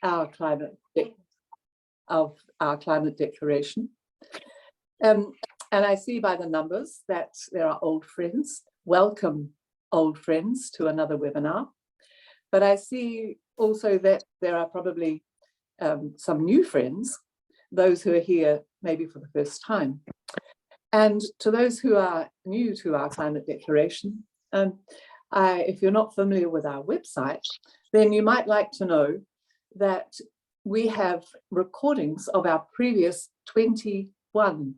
our climate declaration. And I see by the numbers that there are old friends. Welcome, old friends, to another webinar. But I see also that there are probably some new friends, those who are here maybe for the first time. And to those who are new to our climate declaration, if you're not familiar with our website, then you might like to know that we have recordings of our previous 21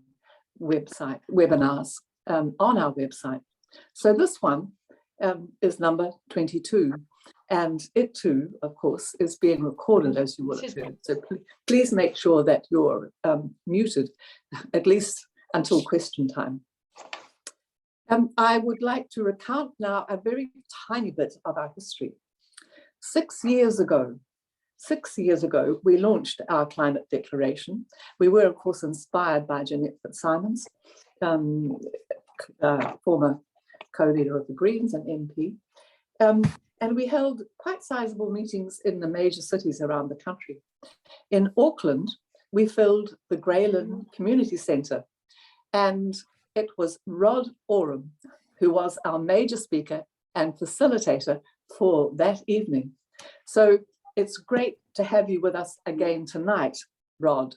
webinars on our website. So this one is number 22, and it too, of course, is being recorded, as you will have heard. So please make sure that you're muted, at least until question time. I would like to recount now a very tiny bit of our history. 6 years ago, we launched our climate declaration. We were, of course, inspired by Jeanette Fitzsimons, former co-leader of the Greens and MP. And we held quite sizable meetings in the major cities around the country. In Auckland, we filled the Grayland Community Centre, and it was Rod Oram who was our major speaker and facilitator for that evening. So it's great to have you with us again tonight, Rod.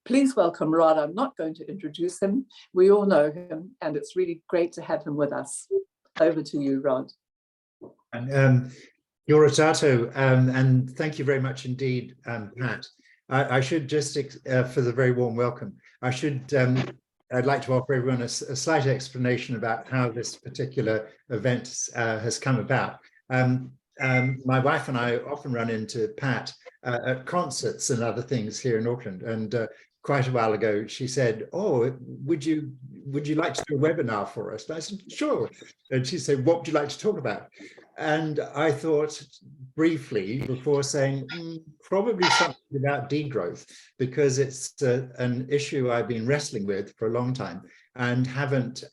Please welcome Rod. I'm not going to introduce him. We all know him, and it's really great to have him with us. Over to you, Rod. And your Aotearoa, and thank you very much indeed, Pat. I should just, for the very warm welcome, I'd like to offer everyone a slight explanation about how this particular event has come about. My wife and I often run into Pat at concerts and other things here in Auckland, and quite a while ago she said, "Oh, would you like to do a webinar for us?" And I said, "Sure." And she said, "What would you like to talk about?" And I thought briefly before saying, probably something about degrowth, because it's an issue I've been wrestling with for a long time and haven't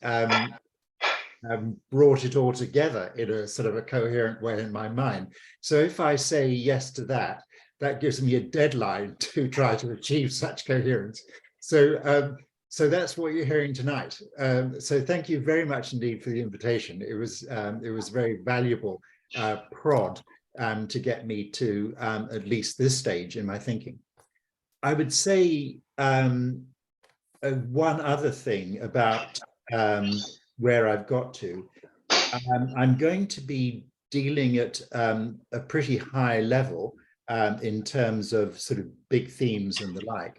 brought it all together in a sort of a coherent way in my mind. So if I say yes to that, that gives me a deadline to try to achieve such coherence. So that's what you're hearing tonight. So thank you very much indeed for the invitation. It was very valuable prod to get me to at least this stage in my thinking. I would say one other thing about where I've got to. I'm going to be dealing at a pretty high level in terms of sort of big themes and the like,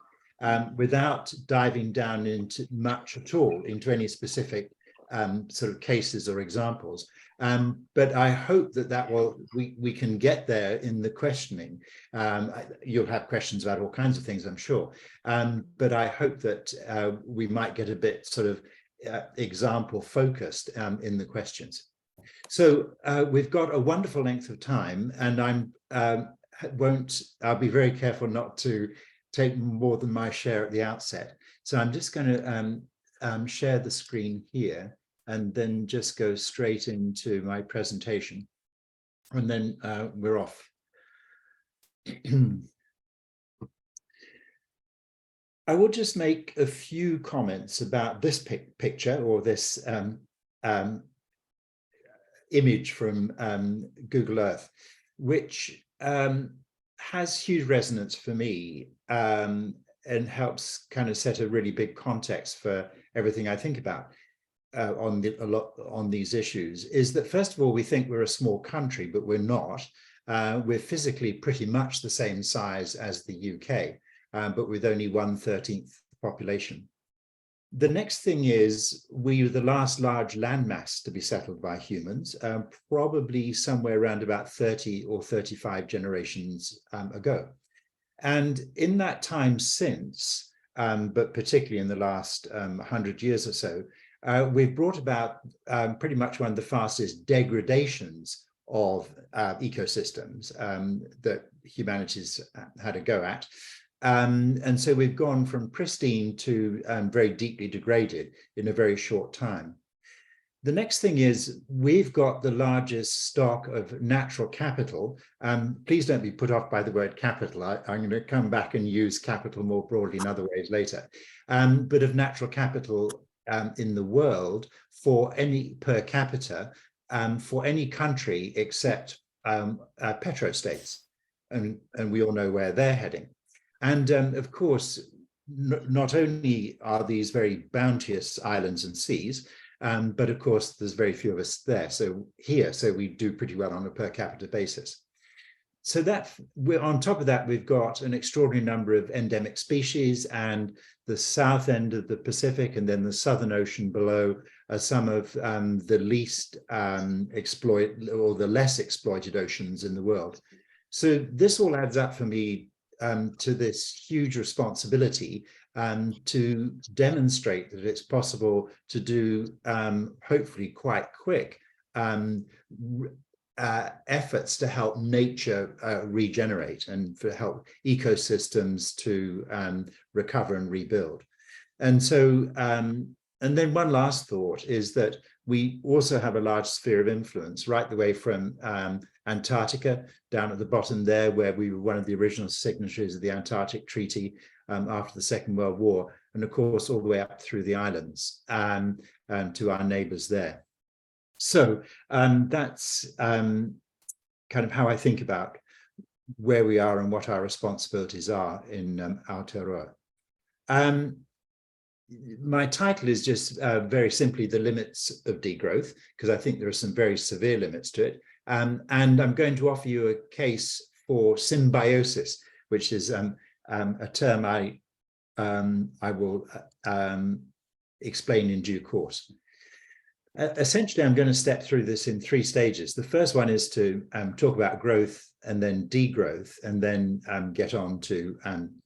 without diving down into much at all into any specific sort of cases or examples. But I hope that we can get there in the questioning. You'll have questions about all kinds of things, I'm sure. But I hope that we might get a bit sort of example focused in the questions. So we've got a wonderful length of time, and I'll be very careful not to take more than my share at the outset. So I'm just going to share the screen here and then just go straight into my presentation, and then we're off. I will just make a few comments about this picture, or this image from Google Earth, which has huge resonance for me and helps kind of set a really big context for everything I think about on these issues. Is that, first of all, we think we're a small country, but we're not. We're physically pretty much the same size as the UK. But with only 1/13 population. The next thing is we were the last large landmass to be settled by humans, probably somewhere around about 30 or 35 generations ago. And in that time since, but particularly in the last 100 years or so, we've brought about pretty much one of the fastest degradations of ecosystems that humanity's had a go at. And so we've gone from pristine to very deeply degraded in a very short time. The next thing is we've got the largest stock of natural capital. Please don't be put off by the word capital. I'm going to come back and use capital more broadly in other ways later. But of natural capital in the world for any per capita, for any country except petrostates. And we all know where they're heading. And of course, not only are these very bounteous islands and seas, but of course, there's very few of us there. So we do pretty well on a per capita basis. So that we're on top of that, we've got an extraordinary number of endemic species, and the south end of the Pacific and then the Southern Ocean below are some of the least the less exploited oceans in the world. So this all adds up for me to this huge responsibility to demonstrate that it's possible to do, hopefully quite quick, efforts to help nature regenerate and to help ecosystems to recover and rebuild. And so, and then one last thought is that we also have a large sphere of influence right the way from Antarctica down at the bottom there, where we were one of the original signatories of the Antarctic Treaty after the Second World War, and of course all the way up through the islands to our neighbours there. So that's kind of how I think about where we are and what our responsibilities are in Aotearoa. My title is just very simply The Limits of Degrowth, because I think there are some very severe limits to it. And I'm going to offer you a case for symbiosis, which is a term I will explain in due course. Essentially, I'm going to step through this in three stages. The first one is to talk about growth and then degrowth, and then get on to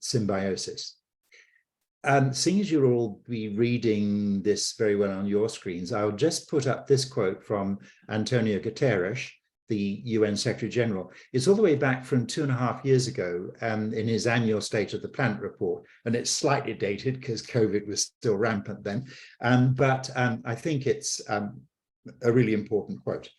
symbiosis. Seeing as you'll all be reading this very well on your screens, I'll just put up this quote from Antonio Guterres, the UN Secretary General. It's all the way back from 2.5 years ago in his annual State of the Planet report, and it's slightly dated because COVID was still rampant then, but I think it's a really important quote.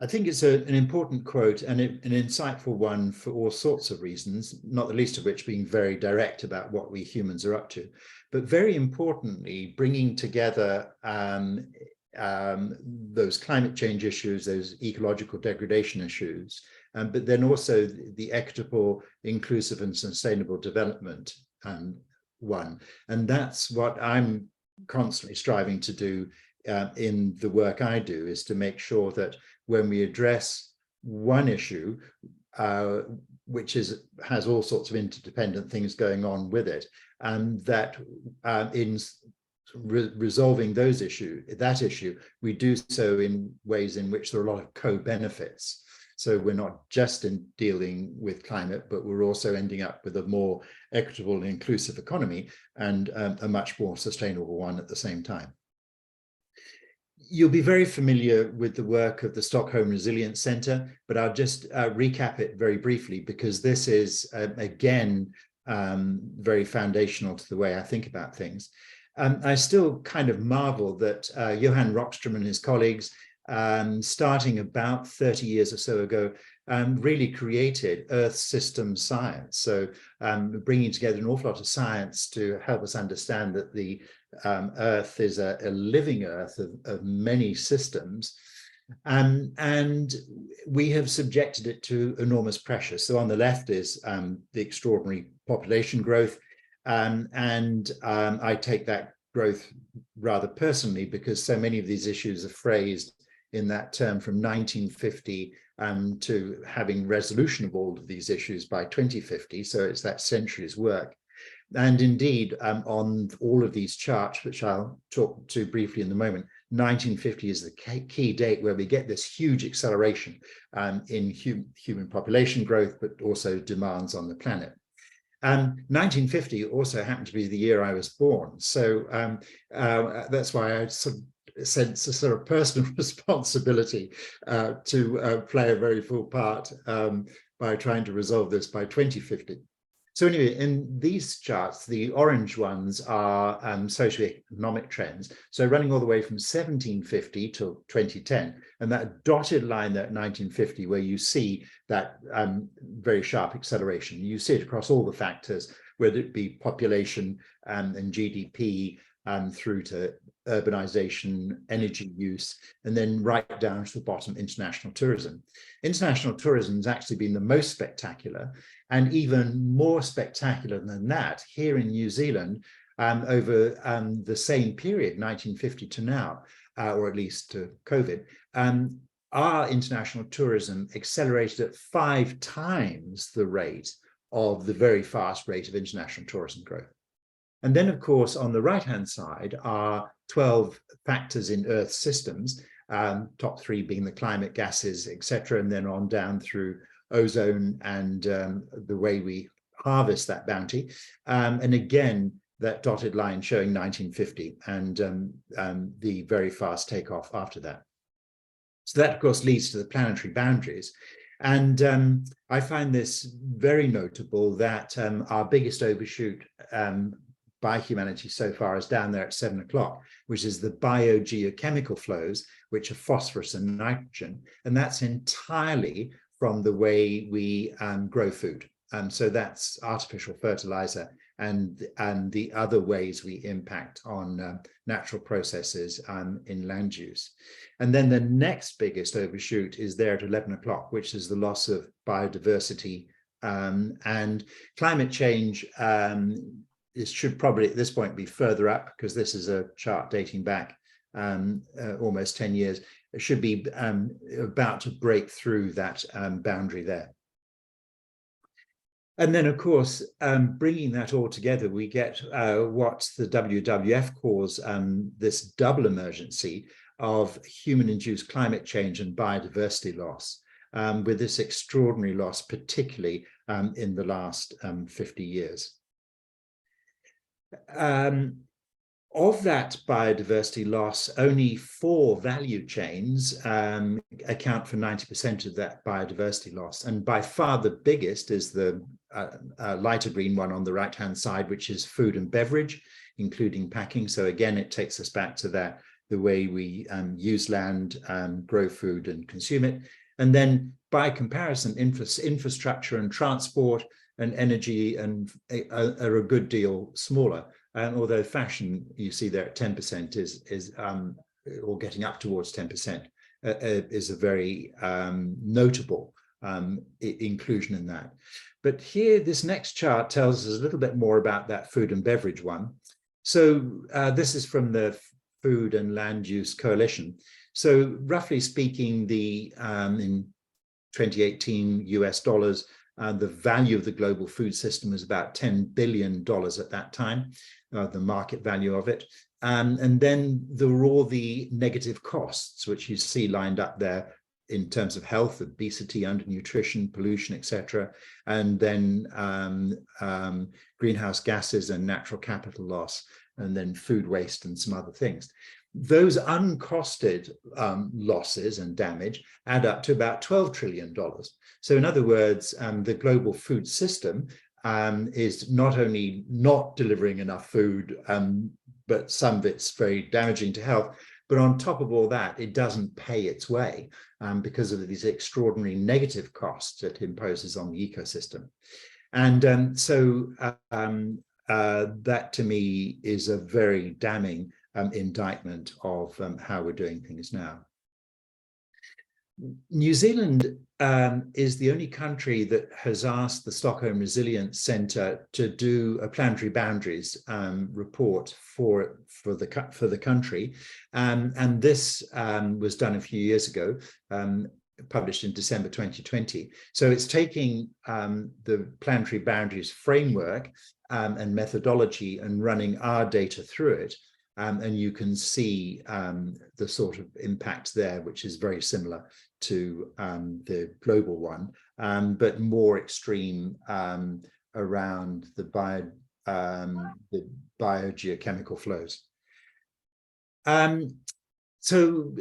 I think it's an important quote and an insightful one for all sorts of reasons, not the least of which being very direct about what we humans are up to, but very importantly, bringing together those climate change issues, those ecological degradation issues, but then also the equitable, inclusive and sustainable development one. And that's what I'm constantly striving to do in the work I do, is to make sure that when we address one issue, which has all sorts of interdependent things going on with it, and that in resolving that issue, we do so in ways in which there are a lot of co-benefits. So we're not just dealing with climate, but we're also ending up with a more equitable and inclusive economy, and a much more sustainable one at the same time. You'll be very familiar with the work of the Stockholm Resilience Centre, but I'll just recap it very briefly, because this is, again, very foundational to the way I think about things. I still kind of marvel that Johan Rockström and his colleagues, starting about 30 years or so ago, really created Earth system science. So bringing together an awful lot of science to help us understand that the Earth is a living Earth of many systems. And we have subjected it to enormous pressure. So on the left is the extraordinary population growth. And I take that growth rather personally, because so many of these issues are phrased in that term from 1950 to having resolution of all of these issues by 2050. So it's that century's work. And indeed, on all of these charts, which I'll talk to briefly in a moment, 1950 is the key date where we get this huge acceleration in human population growth, but also demands on the planet. 1950 also happened to be the year I was born. So that's why I sort of sense a sort of personal responsibility to play a very full part by trying to resolve this by 2050. So anyway, in these charts, the orange ones are socioeconomic trends. So running all the way from 1750 to 2010, and that dotted line there at 1950, where you see that very sharp acceleration. You see it across all the factors, whether it be population and GDP, through to urbanization, energy use, and then right down to the bottom, international tourism. International tourism has actually been the most spectacular, and even more spectacular than that, here in New Zealand, over the same period, 1950 to now, or at least to COVID, our international tourism accelerated at 5 times the rate of the very fast rate of international tourism growth. And then, of course, on the right-hand side are 12 factors in Earth systems, top 3 being the climate gases, etc., and then on down through ozone and the way we harvest that bounty. And again, that dotted line showing 1950 and the very fast takeoff after that. So that, of course, leads to the planetary boundaries. And I find this very notable that our biggest overshoot by humanity so far is down there at 7 o'clock, which is the biogeochemical flows, which are phosphorus and nitrogen. And that's entirely from the way we grow food. So that's artificial fertilizer and the other ways we impact on natural processes in land use. And then the next biggest overshoot is there at 11 o'clock, which is the loss of biodiversity and climate change. It should probably at this point be further up, because this is a chart dating back almost 10 years. It should be about to break through that boundary there. And then, of course, bringing that all together, we get what the WWF calls this double emergency of human-induced climate change and biodiversity loss, with this extraordinary loss, particularly in the last 50 years. Of that biodiversity loss, only 4 value chains account for 90% of that biodiversity loss. And by far the biggest is the lighter green one on the right-hand side, which is food and beverage, including packing. So again, it takes us back to that, the way we use land, grow food and consume it. And then by comparison, infrastructure and transport and energy and are a good deal smaller. Although fashion, you see there at 10% is or getting up towards 10%, is a very notable inclusion in that. But here, this next chart tells us a little bit more about that food and beverage one. So this is from the Food and Land Use Coalition. So roughly speaking, the in 2018 US dollars, the value of the global food system was about $10 billion at that time, the market value of it. And then there were all the negative costs, which you see lined up there in terms of health, obesity, undernutrition, pollution, etc. And then greenhouse gases and natural capital loss, and then food waste and some other things. Those uncosted losses and damage add up to about $12 trillion. So in other words, the global food system is not only not delivering enough food, but some of it's very damaging to health. But on top of all that, it doesn't pay its way because of these extraordinary negative costs it imposes on the ecosystem. And so that to me is a very damning indictment of how we're doing things now. New Zealand is the only country that has asked the Stockholm Resilience Centre to do a planetary boundaries report for the country, and this was done a few years ago, published in December 2020. So it's taking the planetary boundaries framework and methodology and running our data through it. And you can see the sort of impact there, which is very similar to the global one, but more extreme around the biogeochemical flows. So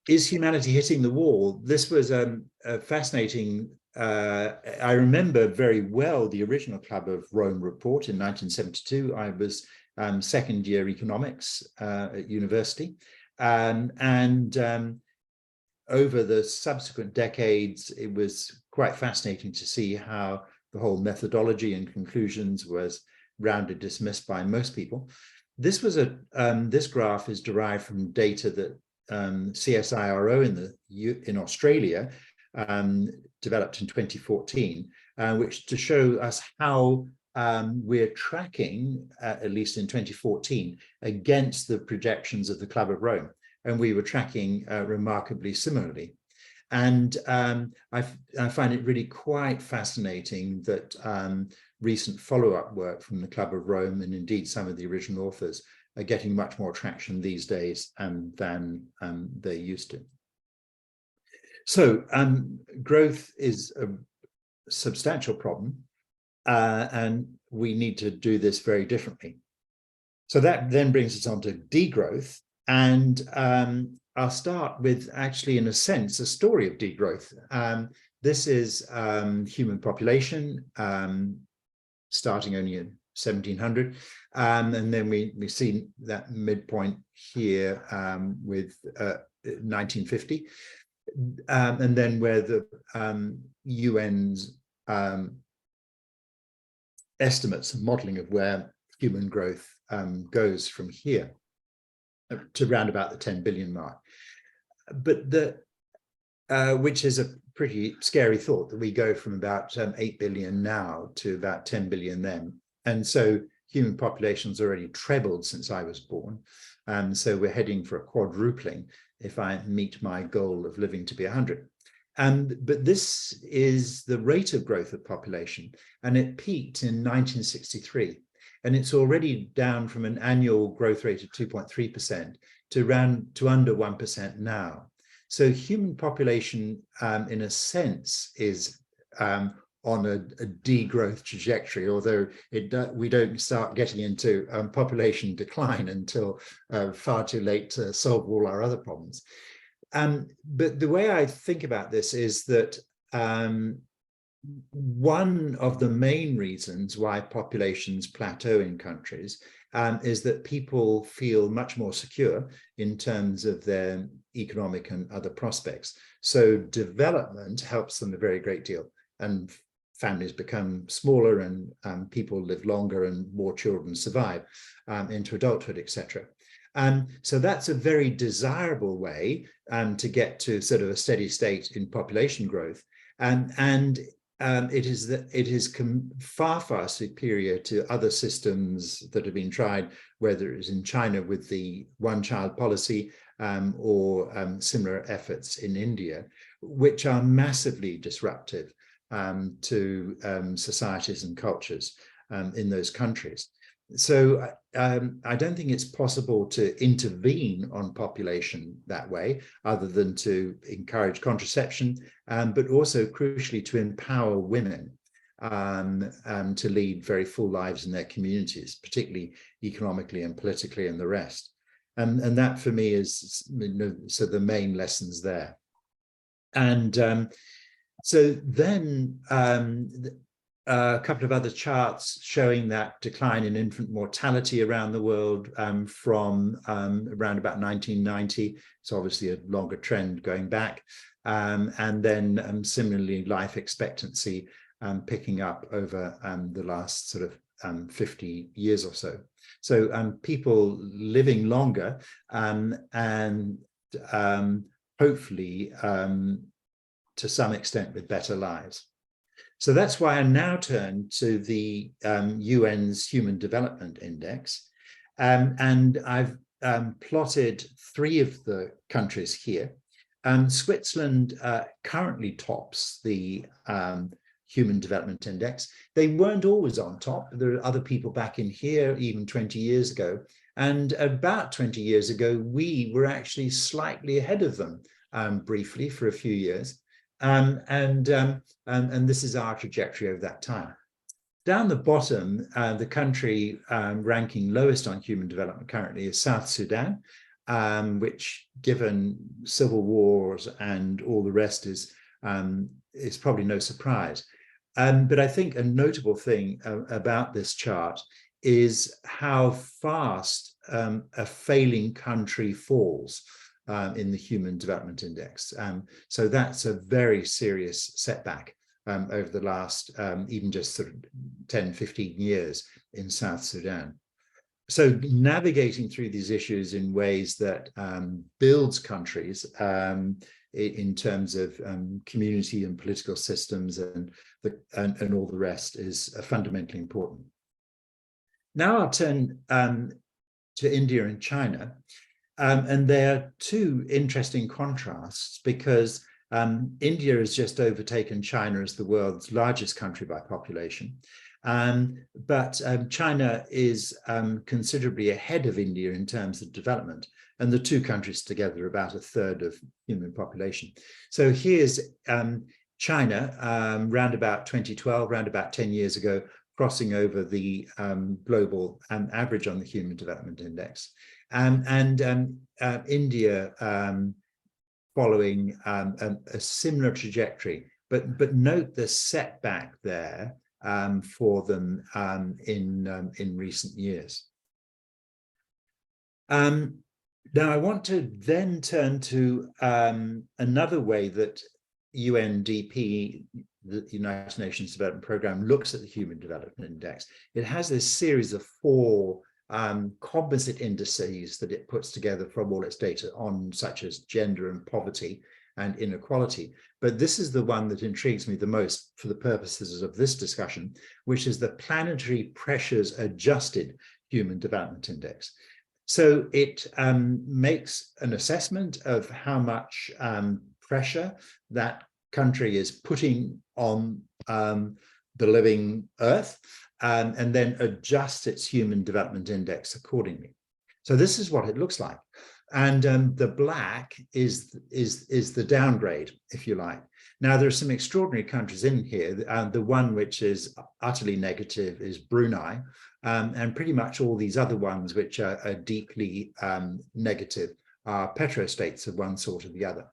is humanity hitting the wall? This was a fascinating, I remember very well the original Club of Rome report in 1972. I was second year economics at university. Over the subsequent decades, it was quite fascinating to see how the whole methodology and conclusions was roundly dismissed by most people. This was this graph is derived from data that CSIRO in Australia developed in 2014, which to show us how we're tracking, at least in 2014, against the projections of the Club of Rome. And we were tracking remarkably similarly. And I find it really quite fascinating that recent follow-up work from the Club of Rome, and indeed some of the original authors, are getting much more traction these days than they used to. So growth is a substantial problem, and we need to do this very differently. So that then brings us on to degrowth. And I'll start with, actually, in a sense, a story of degrowth. This is human population, starting only in 1700. And then we see that midpoint here with 1950. And then where the UN's estimates and modeling of where human growth goes from here to round about the 10 billion mark. But which is a pretty scary thought, that we go from about 8 billion now to about 10 billion then. And so human population's already trebled since I was born. So we're heading for a quadrupling if I meet my goal of living to be 100. But this is the rate of growth of population, and it peaked in 1963. And it's already down from an annual growth rate of 2.3% to under 1% now. So human population, in a sense, is on a degrowth trajectory, although we don't start getting into population decline until far too late to solve all our other problems. But the way I think about this is that one of the main reasons why populations plateau in countries is that people feel much more secure in terms of their economic and other prospects. So development helps them a very great deal, and families become smaller, and people live longer, and more children survive into adulthood, etc. So that's a very desirable way to get to sort of a steady state in population growth. It is far superior to other systems that have been tried, whether it's in China with the one-child policy or similar efforts in India, which are massively disruptive to societies and cultures in those countries. So I don't think it's possible to intervene on population that way, other than to encourage contraception, but also crucially to empower women to lead very full lives in their communities, particularly economically and politically and the rest. And that for me is so the main lessons there. And so then a couple of other charts showing that decline in infant mortality around the world from around about 1990. It's obviously a longer trend going back. And then similarly, life expectancy picking up over the last sort of 50 years or so. So people living longer and hopefully to some extent with better lives. So that's why I now turn to the UN's Human Development Index. And I've plotted 3 of the countries here. Switzerland currently tops the Human Development Index. They weren't always on top. There are other people back in here, even 20 years ago. And about 20 years ago, we were actually slightly ahead of them briefly for a few years. And this is our trajectory over that time. Down the bottom, the country ranking lowest on human development currently is South Sudan. which, given civil wars and all the rest, is probably no surprise. But I think a notable thing about this chart is how fast a failing country falls in the Human Development Index. So that's a very serious setback over the last even just sort of 10, 15 years in South Sudan. So navigating through these issues in ways that builds countries in terms of community and political systems and all the rest is fundamentally important. Now I'll turn to India and China. And there are two interesting contrasts, because India has just overtaken China as the world's largest country by population. But China is considerably ahead of India in terms of development, and the two countries together are about a third of human population. So here's China round about 2012, round about 10 years ago, crossing over the global average on the Human Development Index, and India following a similar trajectory. But note the setback there for them in recent years. Now I want to then turn to another way that UNDP, the United Nations Development Programme, looks at the Human Development Index. It has this series of 4 composite indices that it puts together from all its data on, such as gender and poverty and inequality. But this is the one that intrigues me the most for the purposes of this discussion, which is the Planetary Pressures Adjusted Human Development Index. So it makes an assessment of how much pressure that country is putting on the living Earth, and then adjusts its Human Development Index accordingly. So this is what it looks like. And the black is the downgrade, if you like. Now, there are some extraordinary countries in here. The one which is utterly negative is Brunei, and pretty much all these other ones which are deeply negative are petrostates of one sort or the other.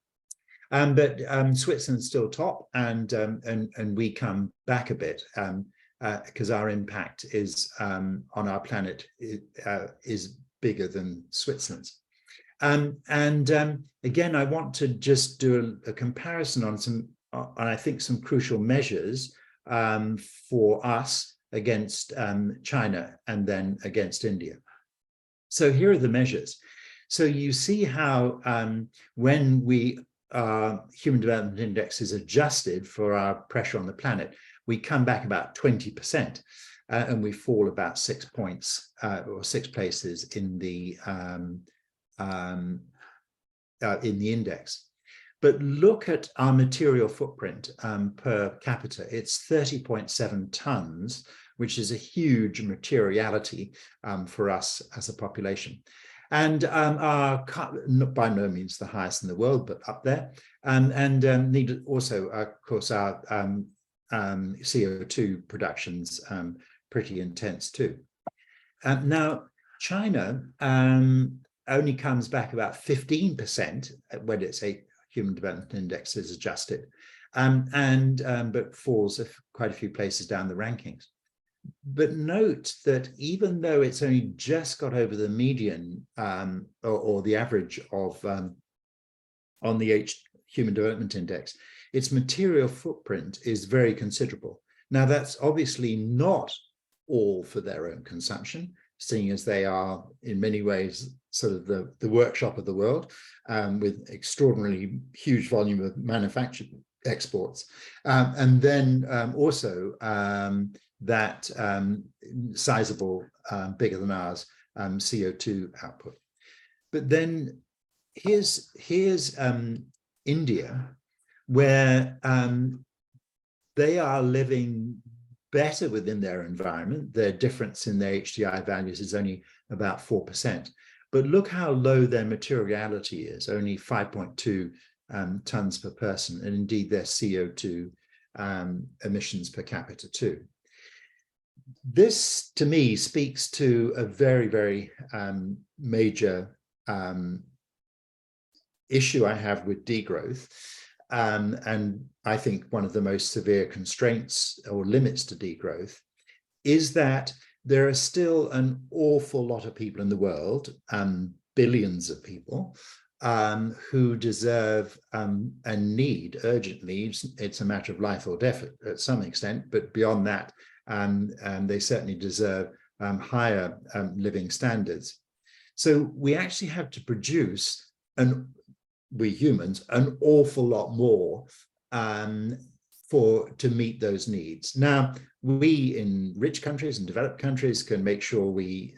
But Switzerland's still top, and we come back a bit because our impact is on our planet is bigger than Switzerland's. Again, I want to just do a comparison on some, I think, some crucial measures for us against China and then against India. So here are the measures. So you see how when Human Development Index is adjusted for our pressure on the planet, we come back about 20%, and we fall about 6 points or 6 places in the index. But look at our material footprint per capita. It's 30.7 tons, which is a huge materiality for us as a population. And by no means the highest in the world, but up there. Need also, of course, our CO2 production's pretty intense too. Now, China only comes back about 15% when it's a Human Development Index is adjusted, but falls quite a few places down the rankings. But note that even though it's only just got over the median or the average of on the Human Development Index, its material footprint is very considerable. Now, that's obviously not all for their own consumption, seeing as they are in many ways sort of the workshop of the world, with extraordinarily huge volume of manufactured exports. And then also that sizable, bigger than ours, CO2 output. But then here's India, where they are living better within their environment. Their difference in their HDI values is only about 4%. But look how low their materiality is, only 5.2 tons per person, and indeed their CO2 emissions per capita too. This, to me, speaks to a very, very major issue I have with degrowth, and I think one of the most severe constraints or limits to degrowth, is that there are still an awful lot of people in the world, billions of people, who deserve and need, urgent needs. It's a matter of life or death at some extent, but beyond that, they certainly deserve higher living standards. So we actually have to produce, we humans, an awful lot more to meet those needs. Now, we in rich countries and developed countries can make sure we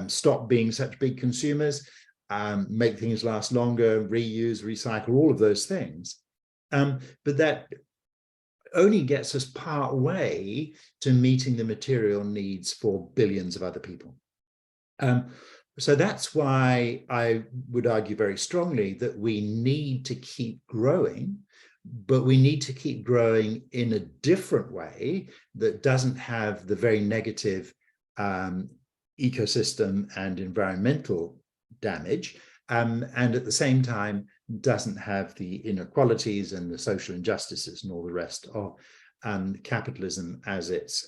stop being such big consumers, make things last longer, reuse, recycle, all of those things. But that only gets us part way to meeting the material needs for billions of other people. So that's why I would argue very strongly that we need to keep growing, but we need to keep growing in a different way that doesn't have the very negative ecosystem and environmental damage, and at the same time doesn't have the inequalities and the social injustices and all the rest of capitalism as it's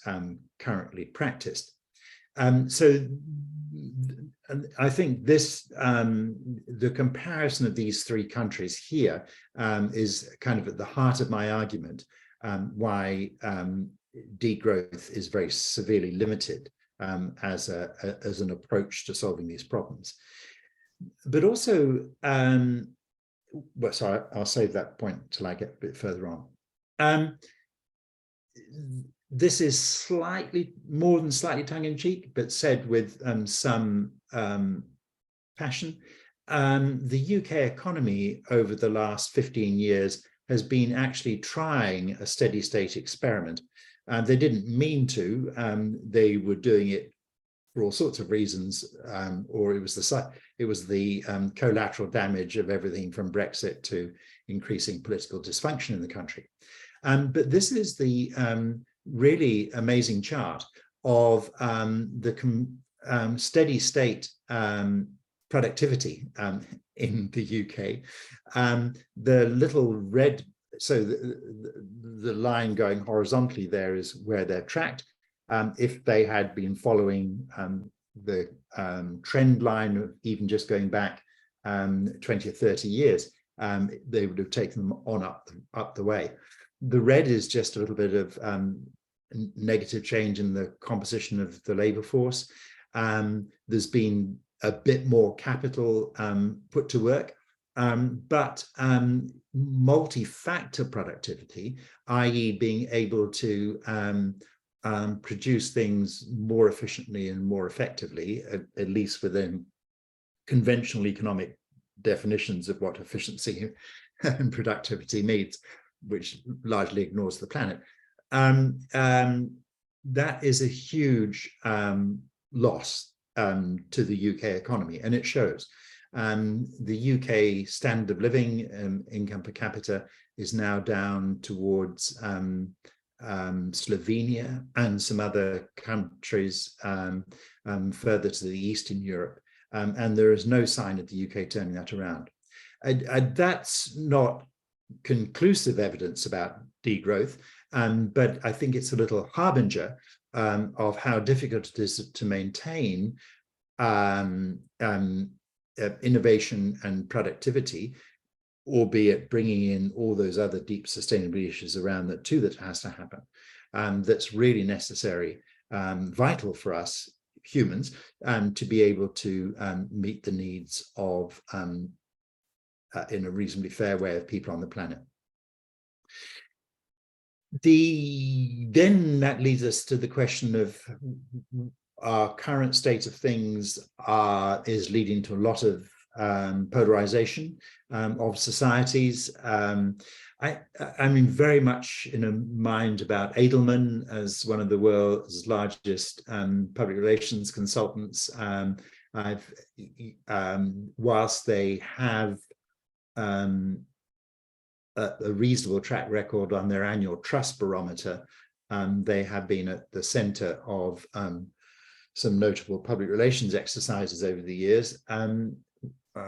currently practiced. So I think this, the comparison of these three countries here is kind of at the heart of my argument why degrowth is very severely limited as an approach to solving these problems. But also, well, sorry, I'll save that point till I get a bit further on. This is slightly more than slightly tongue-in-cheek, but said with some passion. The UK economy over the last 15 years has been actually trying a steady state experiment. They didn't mean to. They were doing it for all sorts of reasons, or it was the collateral damage of everything from Brexit to increasing political dysfunction in the country. But this is the really amazing chart of the steady state productivity in the UK. The little red, so the line going horizontally there is where they're tracked. If they had been following the trend line of even just going back 20 or 30 years, they would have taken them on up the way. The red is just a little bit of negative change in the composition of the labor force. There's been a bit more capital put to work, but multi-factor productivity, i.e. being able to produce things more efficiently and more effectively, at least within conventional economic definitions of what efficiency and productivity means, which largely ignores the planet. That is a huge loss to the UK economy, and it shows. The UK standard of living, income per capita, is now down towards Slovenia and some other countries further to the east in Europe, and there is no sign of the UK turning that around. That's not conclusive evidence about degrowth, but I think it's a little harbinger of how difficult it is to maintain innovation and productivity, albeit bringing in all those other deep sustainability issues around that too that has to happen. That's really necessary, vital for us humans, to be able to meet the needs of, in a reasonably fair way, of people on the planet. Then that leads us to the question of our current state of things is leading to a lot of polarization of societies. I mean, very much in a mind about Edelman as one of the world's largest public relations consultants. Whilst they have a reasonable track record on their annual trust barometer, they have been at the center of some notable public relations exercises over the years.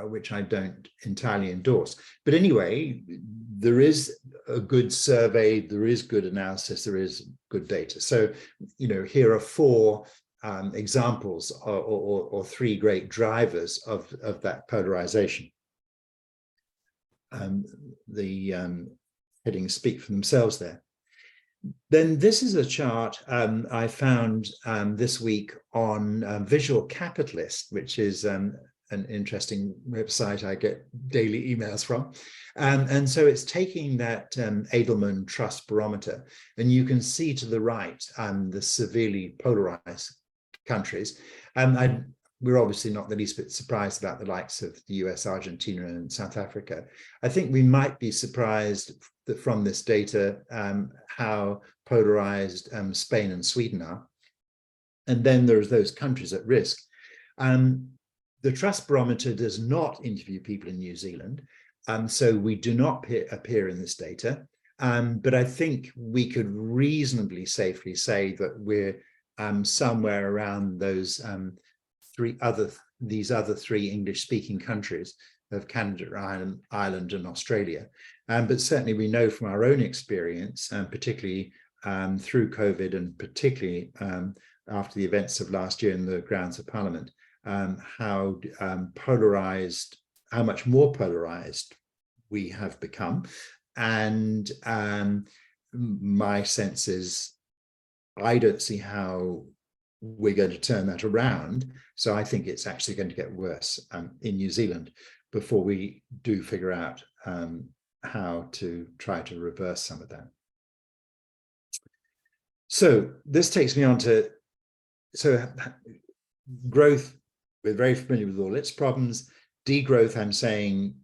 which I don't entirely endorse. But anyway, there is a good survey, there is good analysis, there is good data. So, here are four examples or three great drivers of that polarization. The headings speak for themselves there. Then this is a chart I found this week on Visual Capitalist, which is an interesting website I get daily emails from. And so it's taking that Edelman Trust Barometer, and you can see to the right the severely polarized countries. We're obviously not the least bit surprised about the likes of the US, Argentina, and South Africa. I think we might be surprised that from this data how polarized Spain and Sweden are. And then there's those countries at risk. The Trust Barometer does not interview people in New Zealand, so we do not appear in this data. But I think we could reasonably safely say that we're somewhere around those these other three English-speaking countries of Canada, Ireland, and Australia. But certainly we know from our own experience, particularly through COVID, and particularly after the events of last year in the grounds of Parliament, how much more polarized we have become. And my sense is I don't see how we're going to turn that around. So I think it's actually going to get worse in New Zealand before we do figure out how to try to reverse some of that. So this takes me on to, growth, we're very familiar with all its problems. Degrowth, I'm saying,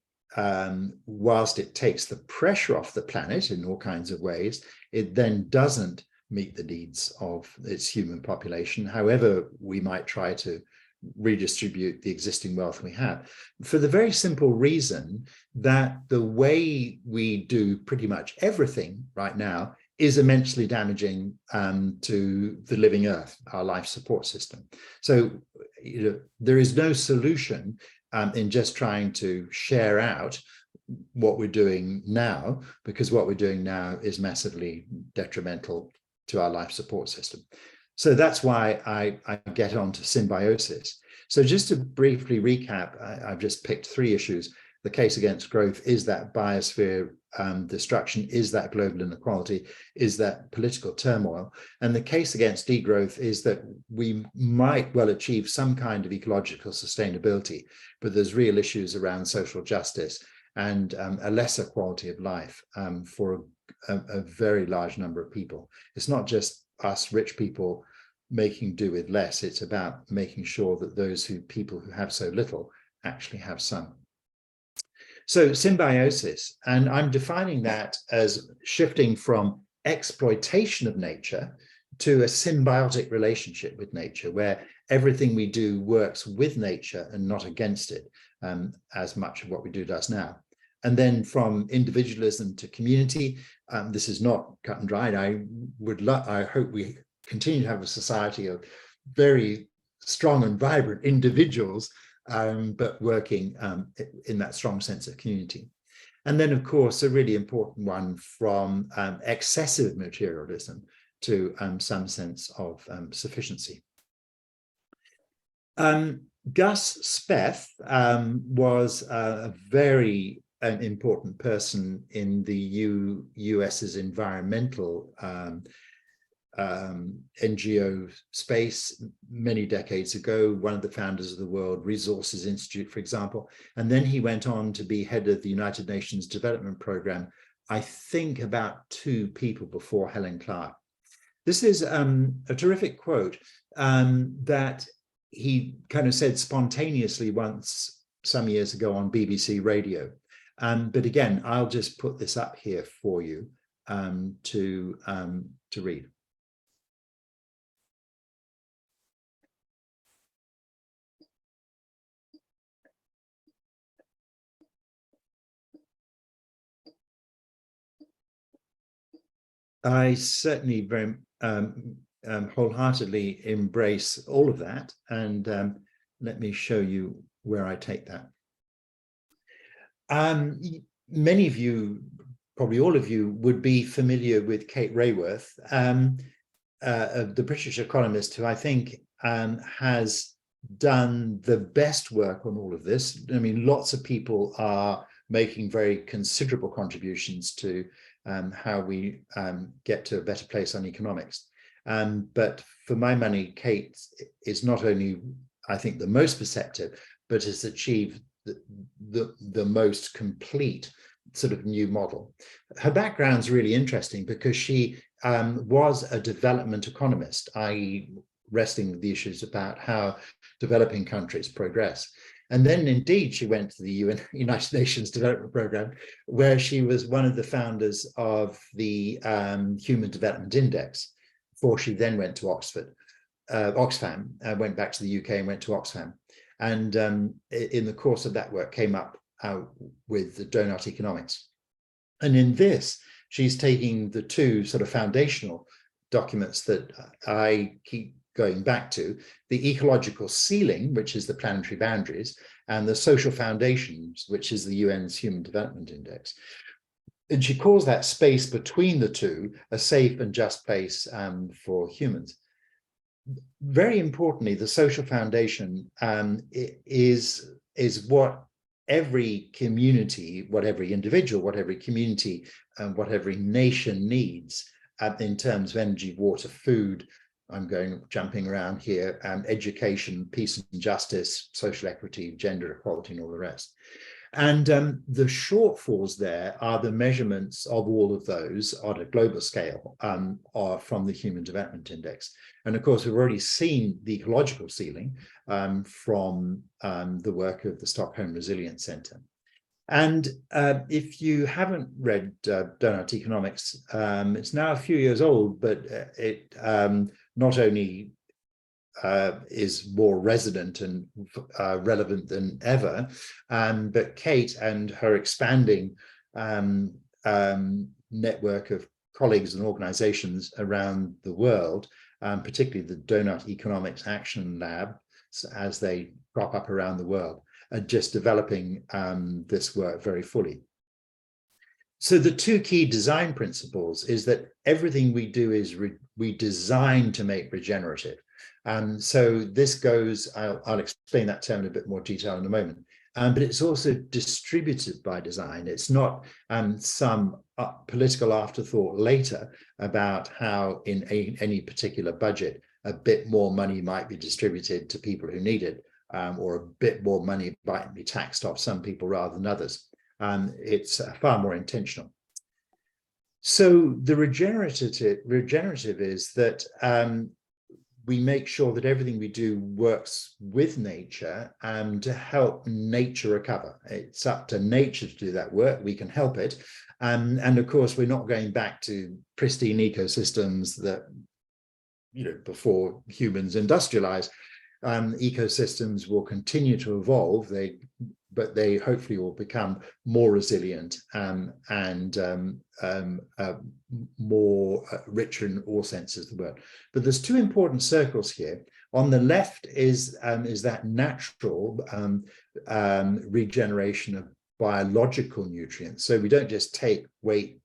whilst it takes the pressure off the planet in all kinds of ways, it then doesn't meet the needs of its human population, however we might try to redistribute the existing wealth we have, for the very simple reason that the way we do pretty much everything right now is immensely damaging to the living earth, our life support system. So there is no solution in just trying to share out what we're doing now, because what we're doing now is massively detrimental to our life support system. So that's why I get on to symbiosis. So just to briefly recap, I've just picked three issues. The case against growth is that biosphere destruction, is that global inequality, is that political turmoil. And the case against degrowth is that we might well achieve some kind of ecological sustainability, but there's real issues around social justice and a lesser quality of life for a very large number of people. It's not just us rich people making do with less, it's about making sure that those people who have so little actually have some. So symbiosis, and I'm defining that as shifting from exploitation of nature to a symbiotic relationship with nature, where everything we do works with nature and not against it, as much of what we do does now. And then from individualism to community, this is not cut and dried. I hope we continue to have a society of very strong and vibrant individuals, but working in that strong sense of community. And then, of course, a really important one from excessive materialism to some sense of sufficiency. Gus Speth was a very important person in the US's environmental NGO space many decades ago, one of the founders of the World Resources Institute, for example. And then he went on to be head of the United Nations Development Programme, I think about 2 people before Helen Clark. This is a terrific quote that he kind of said spontaneously once some years ago on BBC Radio. But again, I'll just put this up here for you to read. I certainly very wholeheartedly embrace all of that. And let me show you where I take that. Many of you, probably all of you, would be familiar with Kate Raworth, the British economist who I think has done the best work on all of this. I mean, lots of people are making very considerable contributions to how we get to a better place on economics. But for my money, Kate is not only, I think, the most perceptive, but has achieved the most complete sort of new model. Her background's really interesting because she was a development economist, i.e. wrestling the issues about how developing countries progress. And then indeed, she went to the United Nations Development Programme, where she was one of the founders of the Human Development Index, before she then went to Oxfam, went back to the UK and went to Oxfam. And in the course of that work came up with the donut economics. And in this, she's taking the two sort of foundational documents that I keep going back to, the ecological ceiling, which is the planetary boundaries, and the social foundations, which is the UN's Human Development Index. And she calls that space between the two a safe and just place for humans. Very importantly, the social foundation is what every community, what every individual, what every community, and what every nation needs in terms of energy, water, food. I'm jumping around here, education, peace and justice, social equity, gender equality, and all the rest. And the shortfalls there are the measurements of all of those on a global scale are from the Human Development Index. And of course, we've already seen the ecological ceiling from the work of the Stockholm Resilience Centre. And if you haven't read Donut Economics, it's now a few years old, but it not only is more resonant and relevant than ever, but Kate and her expanding network of colleagues and organizations around the world, particularly the Donut Economics Action Lab, as they crop up around the world, are just developing this work very fully. So the two key design principles is that everything we do is we design to make regenerative. So this goes, I'll explain that term in a bit more detail in a moment, but it's also distributed by design. It's not some political afterthought later about how in any particular budget, a bit more money might be distributed to people who need it, or a bit more money might be taxed off some people rather than others. It's far more intentional. So the regenerative is that we make sure that everything we do works with nature to help nature recover. It's up to nature to do that work. We can help it. And of course, we're not going back to pristine ecosystems that, before humans industrialized. Ecosystems will continue to evolve, but they hopefully will become more resilient and more richer in all senses of the word. But there's two important circles here. On the left is that natural regeneration of biological nutrients. So we don't just take, wait,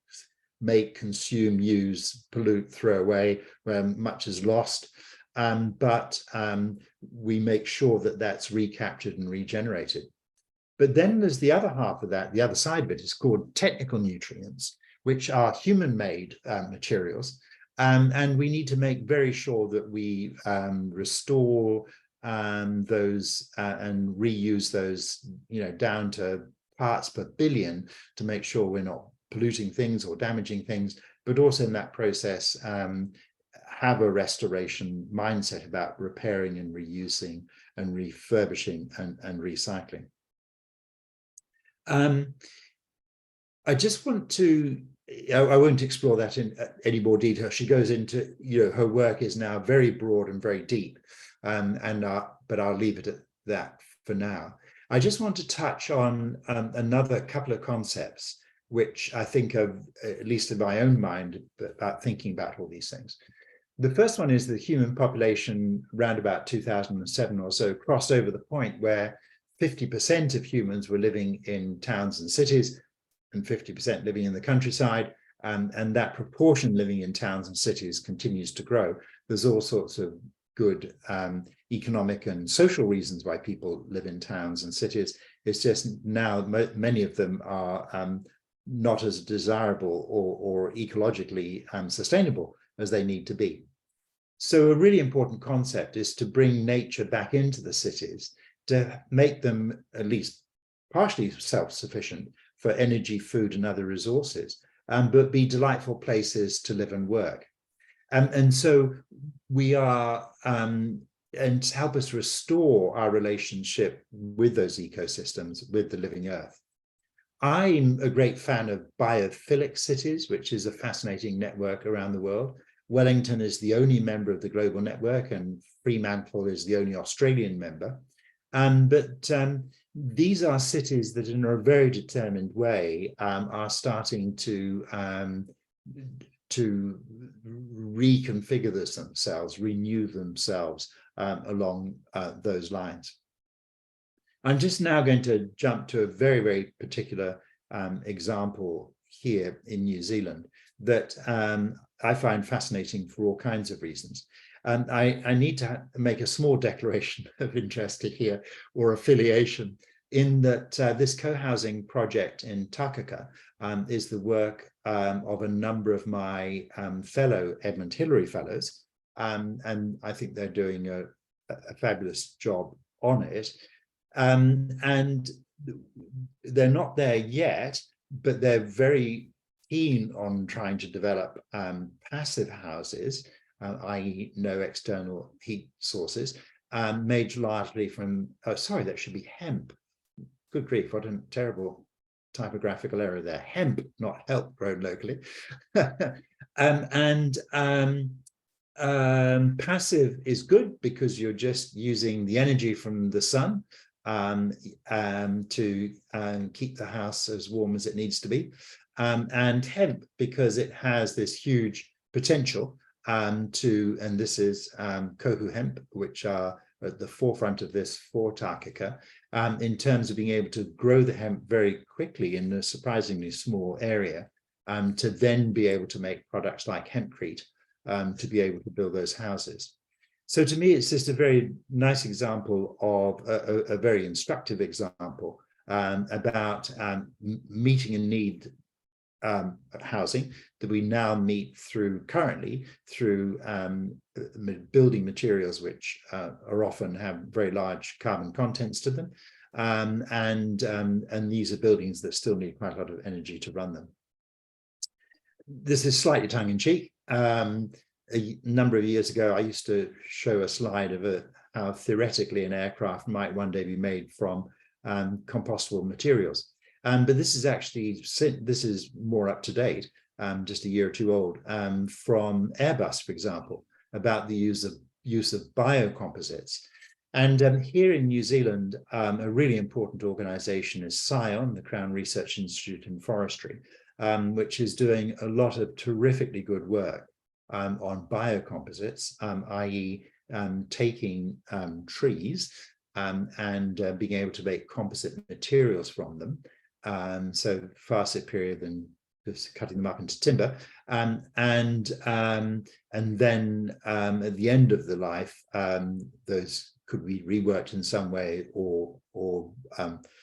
make, consume, use, pollute, throw away, much is lost. But we make sure that that's recaptured and regenerated. But then there's the other half of that, the other side of it is called technical nutrients, which are human-made materials. And we need to make very sure that we restore those and reuse those, down to parts per billion to make sure we're not polluting things or damaging things, but also in that process, have a restoration mindset about repairing and reusing and refurbishing and recycling. I just want to, I won't explore that in any more detail. She goes into, her work is now very broad and very deep, but I'll leave it at that for now. I just want to touch on another couple of concepts, which I think of, at least in my own mind, about thinking about all these things. The first one is the human population around about 2007 or so crossed over the point where 50% of humans were living in towns and cities and 50% living in the countryside. And that proportion living in towns and cities continues to grow. There's all sorts of good economic and social reasons why people live in towns and cities. It's just now many of them are not as desirable or ecologically sustainable as they need to be. So a really important concept is to bring nature back into the cities, to make them at least partially self-sufficient for energy, food, and other resources, but be delightful places to live and work. And so we are, and to help us restore our relationship with those ecosystems, with the living earth. I'm a great fan of biophilic cities, which is a fascinating network around the world. Wellington is the only member of the global network, and Fremantle is the only Australian member. But these are cities that in a very determined way are starting to reconfigure themselves, renew themselves along those lines. I'm just now going to jump to a very, very particular example here in New Zealand that I find fascinating for all kinds of reasons. I need to make a small declaration of interest here, or affiliation, in that this co-housing project in Takaka is the work of a number of my fellow Edmund Hillary Fellows, and I think they're doing a fabulous job on it. And they're not there yet, but they're very keen on trying to develop passive houses, i.e. no external heat sources, made largely from, oh, sorry, that should be hemp. Good grief, what a terrible typographical error there. Hemp, not help, grown locally. Passive is good because you're just using the energy from the sun to keep the house as warm as it needs to be. And hemp, because it has this huge potential and this is kohu hemp, which are at the forefront of this for Takaka, in terms of being able to grow the hemp very quickly in a surprisingly small area, to then be able to make products like hempcrete, to be able to build those houses. So to me, it's just a very nice example of a very instructive example about meeting a need housing that we now meet currently through building materials which are often have very large carbon contents to them, and these are buildings that still need quite a lot of energy to run them. This is slightly tongue-in-cheek. A number of years ago, I used to show a slide of how theoretically an aircraft might one day be made from compostable materials. But this is actually, this is more up to date, just a year or two old, from Airbus, for example, about the use of biocomposites. And here in New Zealand, a really important organization is SCION, the Crown Research Institute in Forestry, which is doing a lot of terrifically good work on biocomposites, i.e. taking trees and being able to make composite materials from them. So far superior than just cutting them up into timber, and then at the end of the life, those could be reworked in some way or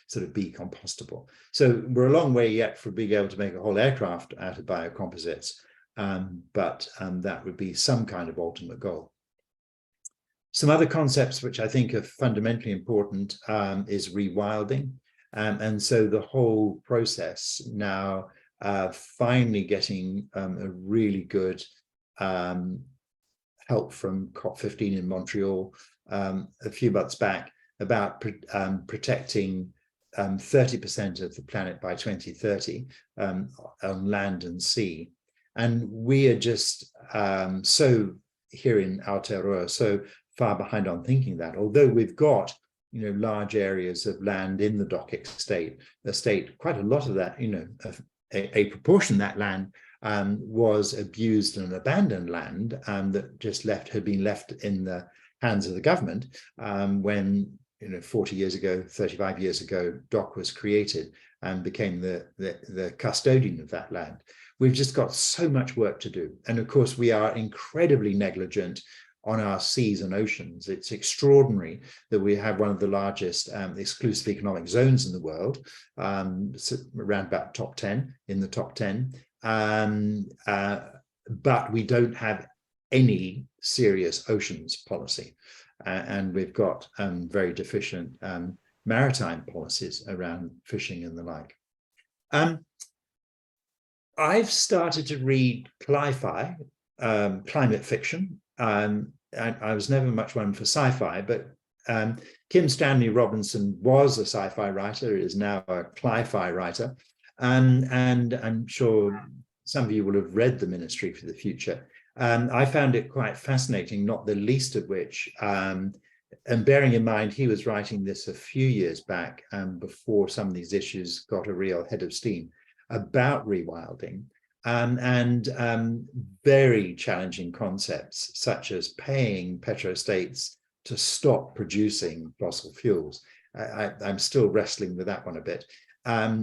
sort of be compostable. So we're a long way yet for being able to make a whole aircraft out of biocomposites, but that would be some kind of ultimate goal. Some other concepts which I think are fundamentally important is rewilding. And so the whole process now finally getting a really good help from COP15 in Montreal a few months back about protecting 30% of the planet by 2030 on land and sea. And we are just so here in Aotearoa, so far behind on thinking that, although we've got large areas of land in the DOC estate, quite a lot of that, a proportion of that land was abused and abandoned land that just had been left in the hands of the government when 40 years ago, 35 years ago, DOC was created and became the custodian of that land. We've just got so much work to do. And of course, we are incredibly negligent on our seas and oceans. It's extraordinary that we have one of the largest exclusive economic zones in the world, so around about top 10, in the top 10. But we don't have any serious oceans policy. And we've got very deficient maritime policies around fishing and the like. I've started to read cli-fi, climate fiction. I was never much one for sci-fi, but Kim Stanley Robinson was a sci-fi writer, is now a cli-fi writer. And I'm sure some of you will have read The Ministry for the Future. I found it quite fascinating, not the least of which, and bearing in mind he was writing this a few years back before some of these issues got a real head of steam, about rewilding, and very challenging concepts such as paying petrostates to stop producing fossil fuels. I'm still wrestling with that one a bit. But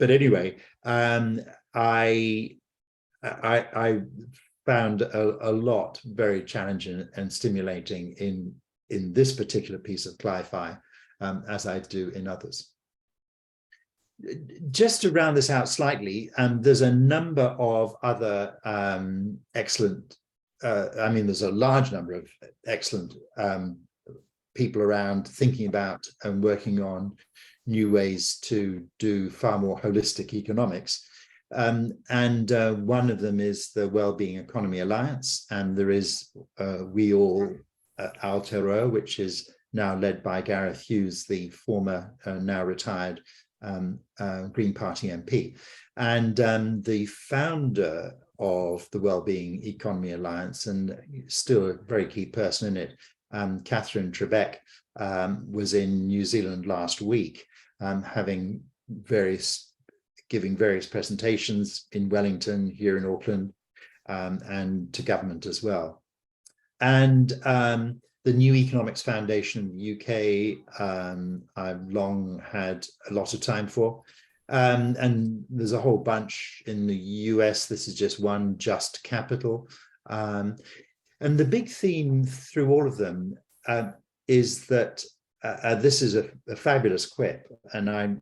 anyway, I found a lot very challenging and stimulating in this particular piece of cli-fi, as I do in others. Just to round this out slightly, there's a number of other excellent, there's a large number of excellent people around thinking about and working on new ways to do far more holistic economics. And one of them is the Wellbeing Economy Alliance, and there is We All Aotearoa, which is now led by Gareth Hughes, the former, now retired Green Party MP. And the founder of the Wellbeing Economy Alliance, and still a very key person in it, Catherine Trebeck, was in New Zealand last week, giving various presentations in Wellington, here in Auckland, and to government as well. And the New Economics Foundation in the UK, I've long had a lot of time for. And there's a whole bunch in the US. This is just one, Just Capital. And the big theme through all of them is that this is a fabulous quip, and I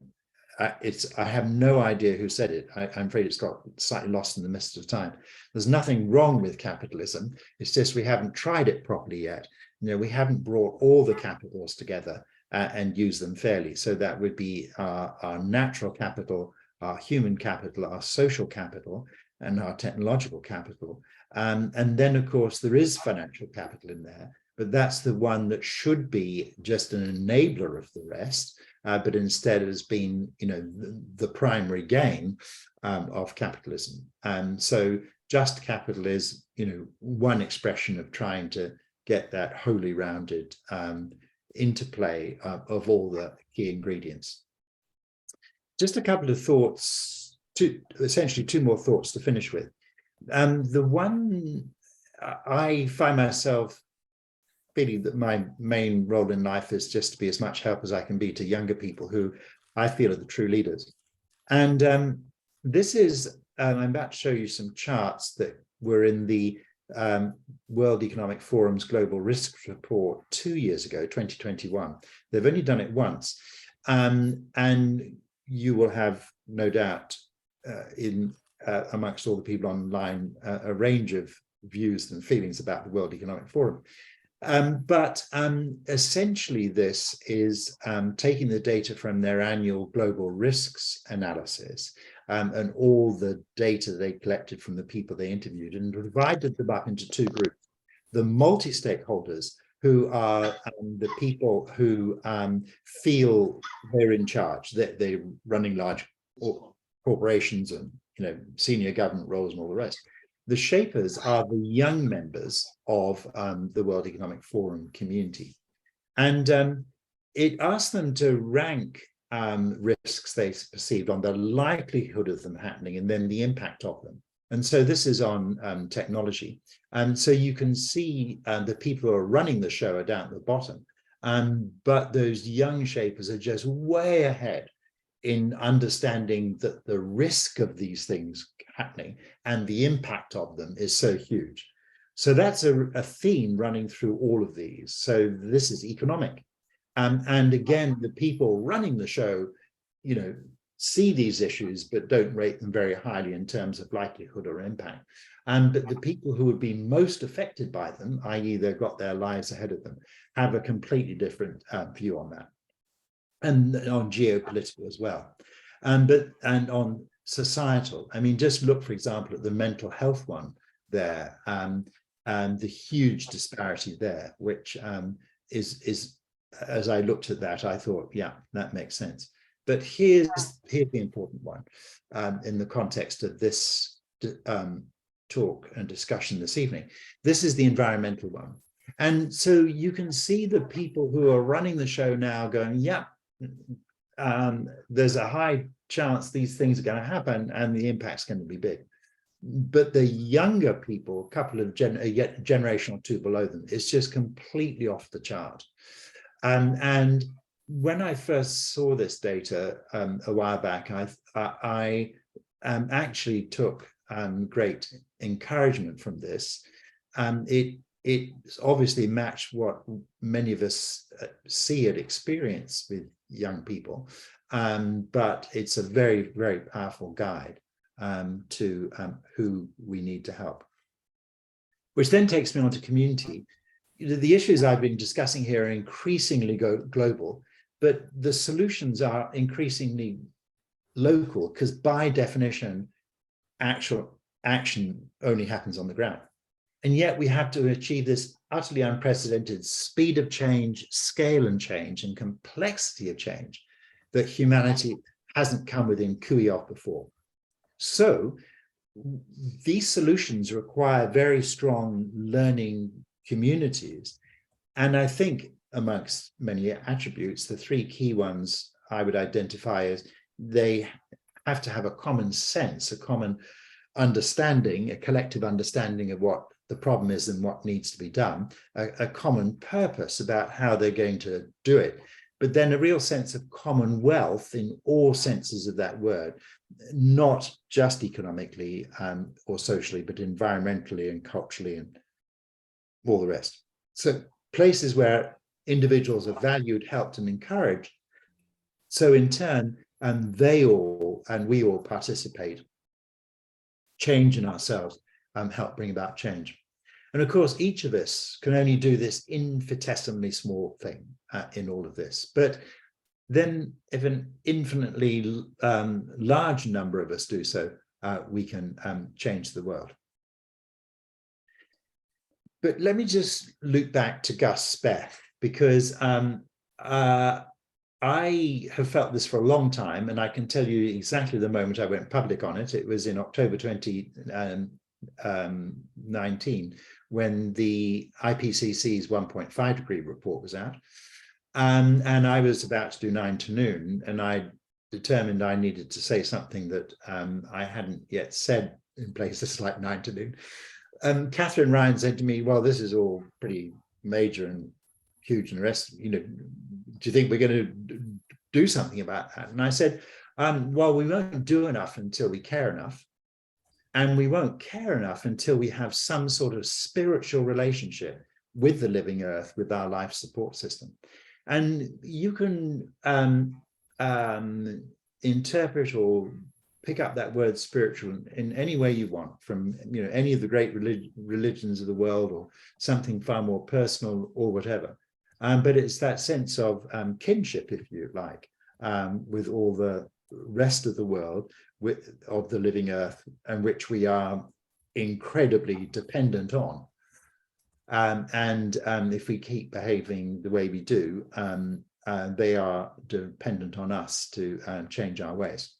have no idea who said it. I'm afraid it's got slightly lost in the mist of time. There's nothing wrong with capitalism. It's just we haven't tried it properly yet. We haven't brought all the capitals together and used them fairly. So that would be our natural capital, our human capital, our social capital, and our technological capital. And then, of course, there is financial capital in there, but that's the one that should be just an enabler of the rest. But instead has been, the primary gain of capitalism. And so just capital is, one expression of trying to get that wholly rounded interplay of all the key ingredients. Just a couple of thoughts, essentially two more thoughts to finish with. The one, I find myself feeling that my main role in life is just to be as much help as I can be to younger people who I feel are the true leaders. And this is, I'm about to show you some charts that were in the World Economic Forum's Global Risk Report 2 years ago, 2021. They've only done it once. And you will have, no doubt, amongst all the people online, a range of views and feelings about the World Economic Forum. But essentially this is taking the data from their annual global risks analysis and all the data they collected from the people they interviewed, and divided them up into two groups. The multi-stakeholders, who are the people who feel they're in charge, that they're running large corporations and senior government roles and all the rest. The shapers are the young members of the World Economic Forum community. And it asks them to rank risks they perceived on the likelihood of them happening and then the impact of them. And so this is on technology. And so you can see the people who are running the show are down at the bottom. But those young shapers are just way ahead in understanding that the risk of these things happening and the impact of them is so huge. So that's a theme running through all of these. So this is economic. And again, the people running the show, you know, see these issues, but don't rate them very highly in terms of likelihood or impact. But the people who would be most affected by them, i.e. they've got their lives ahead of them, have a completely different view on that. And on geopolitical as well. And on societal, I mean, just look, for example, at the mental health one there, and the huge disparity there, which is, as I looked at that, I thought, yeah, that makes sense. But here's the important one in the context of this talk and discussion this evening. This is the environmental one. And so you can see the people who are running the show now going, yeah, there's a high chance these things are going to happen and the impact's going to be big. But the younger people, a couple of generation or two below them, it's just completely off the chart. And when I first saw this data a while back, I actually took great encouragement from this. It obviously matched what many of us see and experience with young people, but it's a very, very powerful guide to who we need to help. Which then takes me on to community. The issues I've been discussing here are increasingly global, but the solutions are increasingly local, because by definition, actual action only happens on the ground. And yet we have to achieve this utterly unprecedented speed of change, scale and change, and complexity of change that humanity hasn't come within cooey of before. So these solutions require very strong learning communities. And I think amongst many attributes, the three key ones I would identify as they have to have a common sense, a common understanding, a collective understanding of what the problem is and what needs to be done, a common purpose about how they're going to do it, but then a real sense of commonwealth in all senses of that word, not just economically or socially, but environmentally and culturally and all the rest. So places where individuals are valued, helped and encouraged. So in turn, they all and we all participate, change in ourselves, help bring about change. And of course, each of us can only do this infinitesimally small thing in all of this. But then if an infinitely large number of us do so, we can change the world. But let me just loop back to Gus Speth, because I have felt this for a long time, and I can tell you exactly the moment I went public on it. It was in October 2019, when the IPCC's 1.5 degree report was out. And I was about to do 9 to Noon, and I determined I needed to say something that I hadn't yet said in places like 9 to Noon. Catherine Ryan said to me, well, this is all pretty major and huge and the rest, you know, do you think we're going to do something about that? And I said, well, we won't do enough until we care enough. And we won't care enough until we have some sort of spiritual relationship with the living earth, with our life support system. And you can interpret or pick up that word spiritual in any way you want, from any of the great religions of the world, or something far more personal or whatever. But it's that sense of kinship, if you like, with all the rest of the world, of the living earth, and which we are incredibly dependent on. And if we keep behaving the way we do, they are dependent on us to change our ways.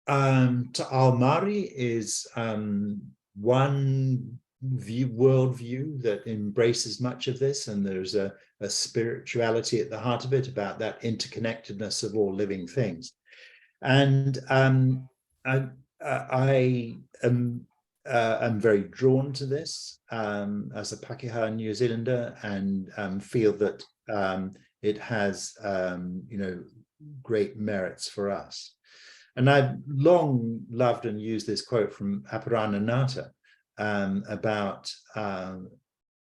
Ta'almari is one worldview that embraces much of this, and there's a spirituality at the heart of it, about that interconnectedness of all living things. And I am very drawn to this as a Pakeha New Zealander, and feel that it has, great merits for us. And I've long loved and used this quote from Aotearoa Nata about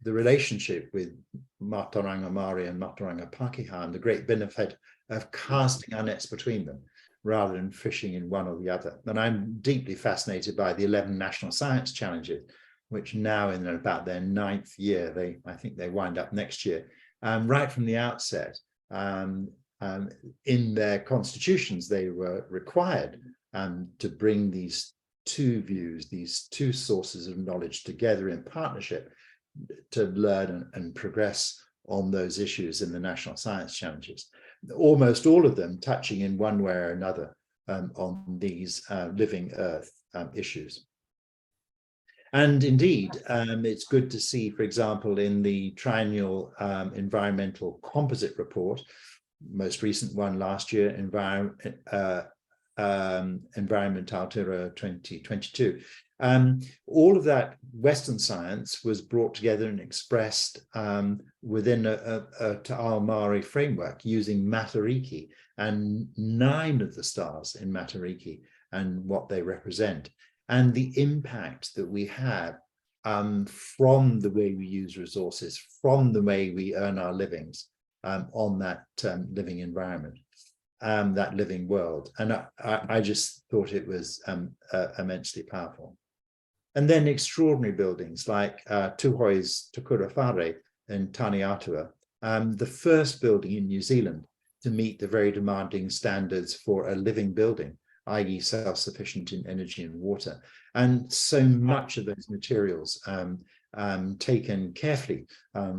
the relationship with Mātauranga Māori and Mātauranga Pakeha, and the great benefit of casting our nets between them rather than fishing in one or the other. And I'm deeply fascinated by the 11 National Science Challenges, which now in about their 9th year, I think they wind up next year, right from the outset, in their constitutions, they were required to bring these two views, these two sources of knowledge together in partnership to learn and progress on those issues in the National Science Challenges. Almost all of them touching in one way or another on these living Earth issues. And indeed, it's good to see, for example, in the triennial environmental composite report, most recent one last year, Environment Aotearoa 2022, all of that Western science was brought together and expressed within a Te Ao Māori framework using Matariki and 9 of the stars in Matariki and what they represent, and the impact that we have from the way we use resources, from the way we earn our livings on that living environment, that living world. And I just thought it was immensely powerful. And then extraordinary buildings like Tuhoi's Tukura Whare in Taniatua, the first building in New Zealand to meet the very demanding standards for a living building, i.e. self-sufficient in energy and water. And so much of those materials taken carefully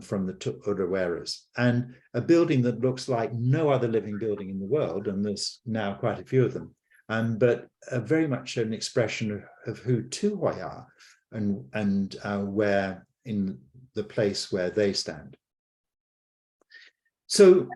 from the Uraweras, and a building that looks like no other living building in the world, and there's now quite a few of them, but very much an expression of who Tuhoe are and where in the place where they stand. So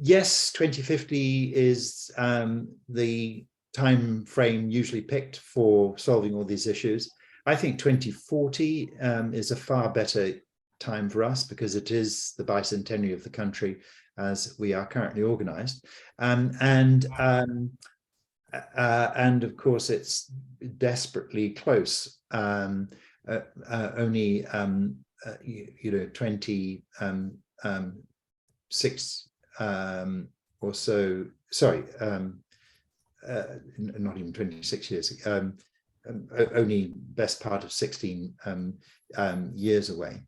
yes, 2050 is the time frame usually picked for solving all these issues. I think 2040 is a far better time for us because it is the bicentenary of the country as we are currently organized. And of course, it's desperately close. Only 26 or so, sorry, not even 26 years, only best part of 16 years away,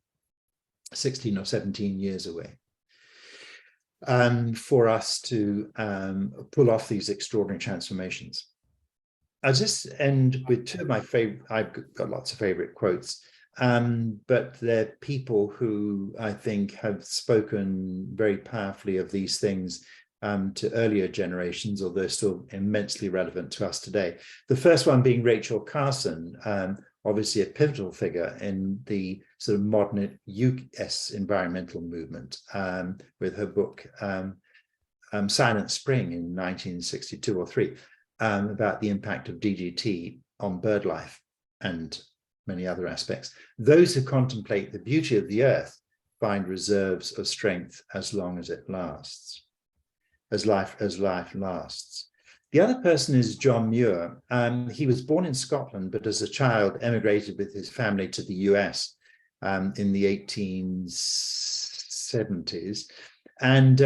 16 or 17 years away, for us to pull off these extraordinary transformations. I'll just end with 2 of my favorite, I've got lots of favorite quotes, but they're people who I think have spoken very powerfully of these things to earlier generations, although still immensely relevant to us today. The first one being Rachel Carson, obviously a pivotal figure in the sort of modern US environmental movement, with her book Silent Spring in 1962 or 3, about the impact of DDT on bird life and many other aspects. Those who contemplate the beauty of the earth find reserves of strength as long as it lasts. As life lasts. The other person is John Muir. He was born in Scotland, but as a child emigrated with his family to the US in the 1870s. And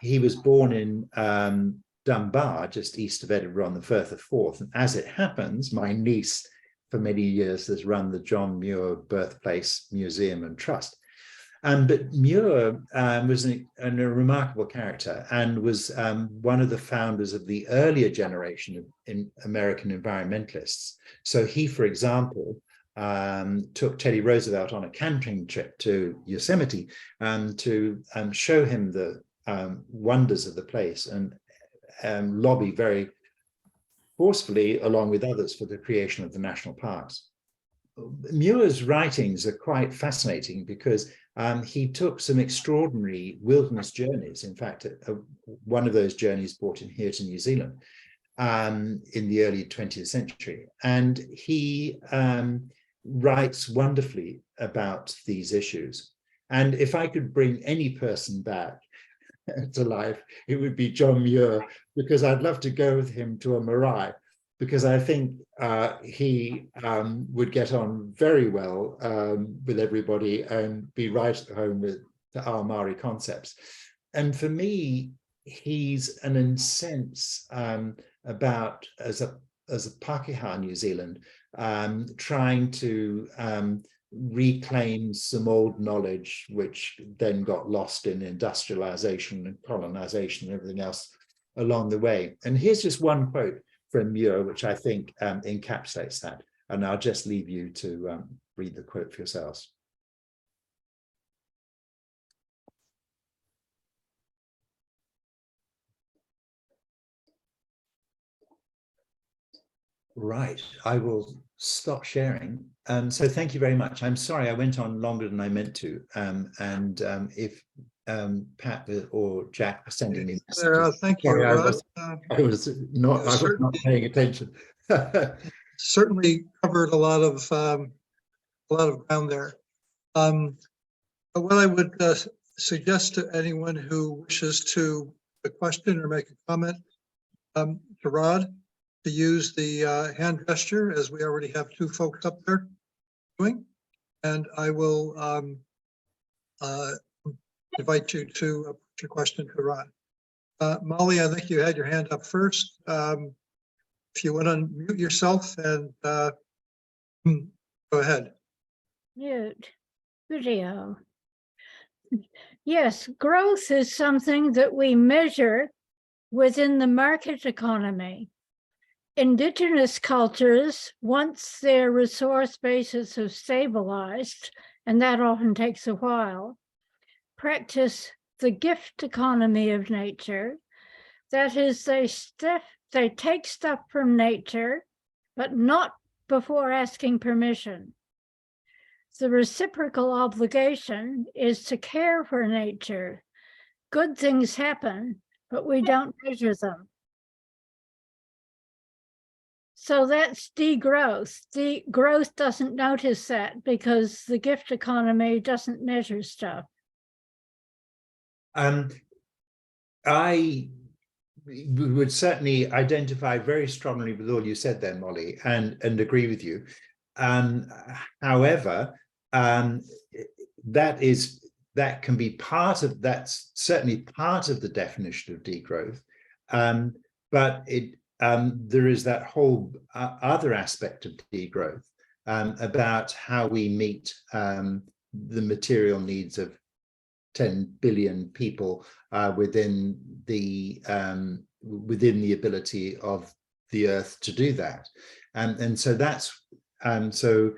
he was born in Dunbar, just east of Edinburgh on the Firth of Forth. And as it happens, my niece for many years has run the John Muir Birthplace Museum and Trust. But Muir was a remarkable character and was one of the founders of the earlier generation of American environmentalists. So he, for example, took Teddy Roosevelt on a camping trip to Yosemite to show him the wonders of the place and lobby very forcefully, along with others, for the creation of the national parks. Muir's writings are quite fascinating because he took some extraordinary wilderness journeys. In fact, one of those journeys brought him here to New Zealand, in the early 20th century. And he writes wonderfully about these issues. And if I could bring any person back to life, it would be John Muir, because I'd love to go with him to a marae, because I think he would get on very well with everybody and be right at home with the our Māori concepts. And for me, he's an incense about, as a Pākehā New Zealand, trying to reclaim some old knowledge which then got lost in industrialization and colonization and everything else along the way. And here's just one quote from Muir, which I think encapsulates that. And I'll just leave you to read the quote for yourselves. Right, I will stop sharing. So thank you very much. I'm sorry I went on longer than I meant to. If Pat or Jack are sending me messages, thank you, sorry, Rod. I was not paying attention. Certainly covered a lot of ground there. But what I would suggest to anyone who wishes to a question or make a comment to Rod, to use the hand gesture, as we already have two folks up there doing, and I will invite you to put your question to Rod. Molly, I think you had your hand up first. If you want to unmute yourself and go ahead. Mute video. Yes, growth is something that we measure within the market economy. Indigenous cultures, once their resource bases have stabilized, and that often takes a while, practice the gift economy of nature. That is, they take stuff from nature, but not before asking permission. The reciprocal obligation is to care for nature. Good things happen, but we don't measure them. So that's degrowth. Degrowth doesn't notice that because the gift economy doesn't measure stuff. I would certainly identify very strongly with all you said there, Molly, and agree with you. However, that can be part of, that's certainly part of the definition of degrowth, but there is that whole other aspect of degrowth about how we meet the material needs of 10 billion people within the ability of the Earth to do that, and so that's so.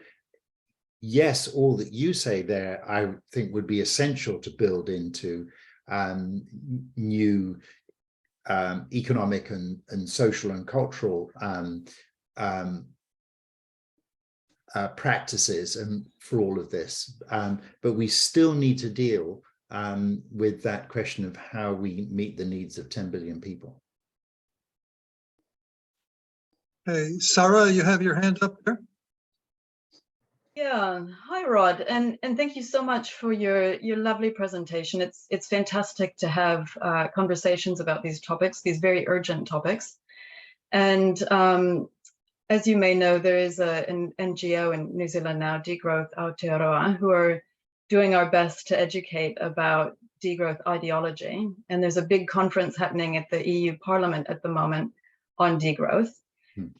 Yes, all that you say there, I think, would be essential to build into new economic and social and cultural practices and for all of this. But we still need to deal with that question of how we meet the needs of 10 billion people. Hey, Sarah, you have your hand up there. Yeah, hi Rod, and thank you so much for your lovely presentation. It's fantastic to have conversations about these topics, these very urgent topics. And as you may know, there is an NGO in New Zealand now, Degrowth, Aotearoa, who are doing our best to educate about degrowth ideology. And there's a big conference happening at the EU Parliament at the moment on degrowth.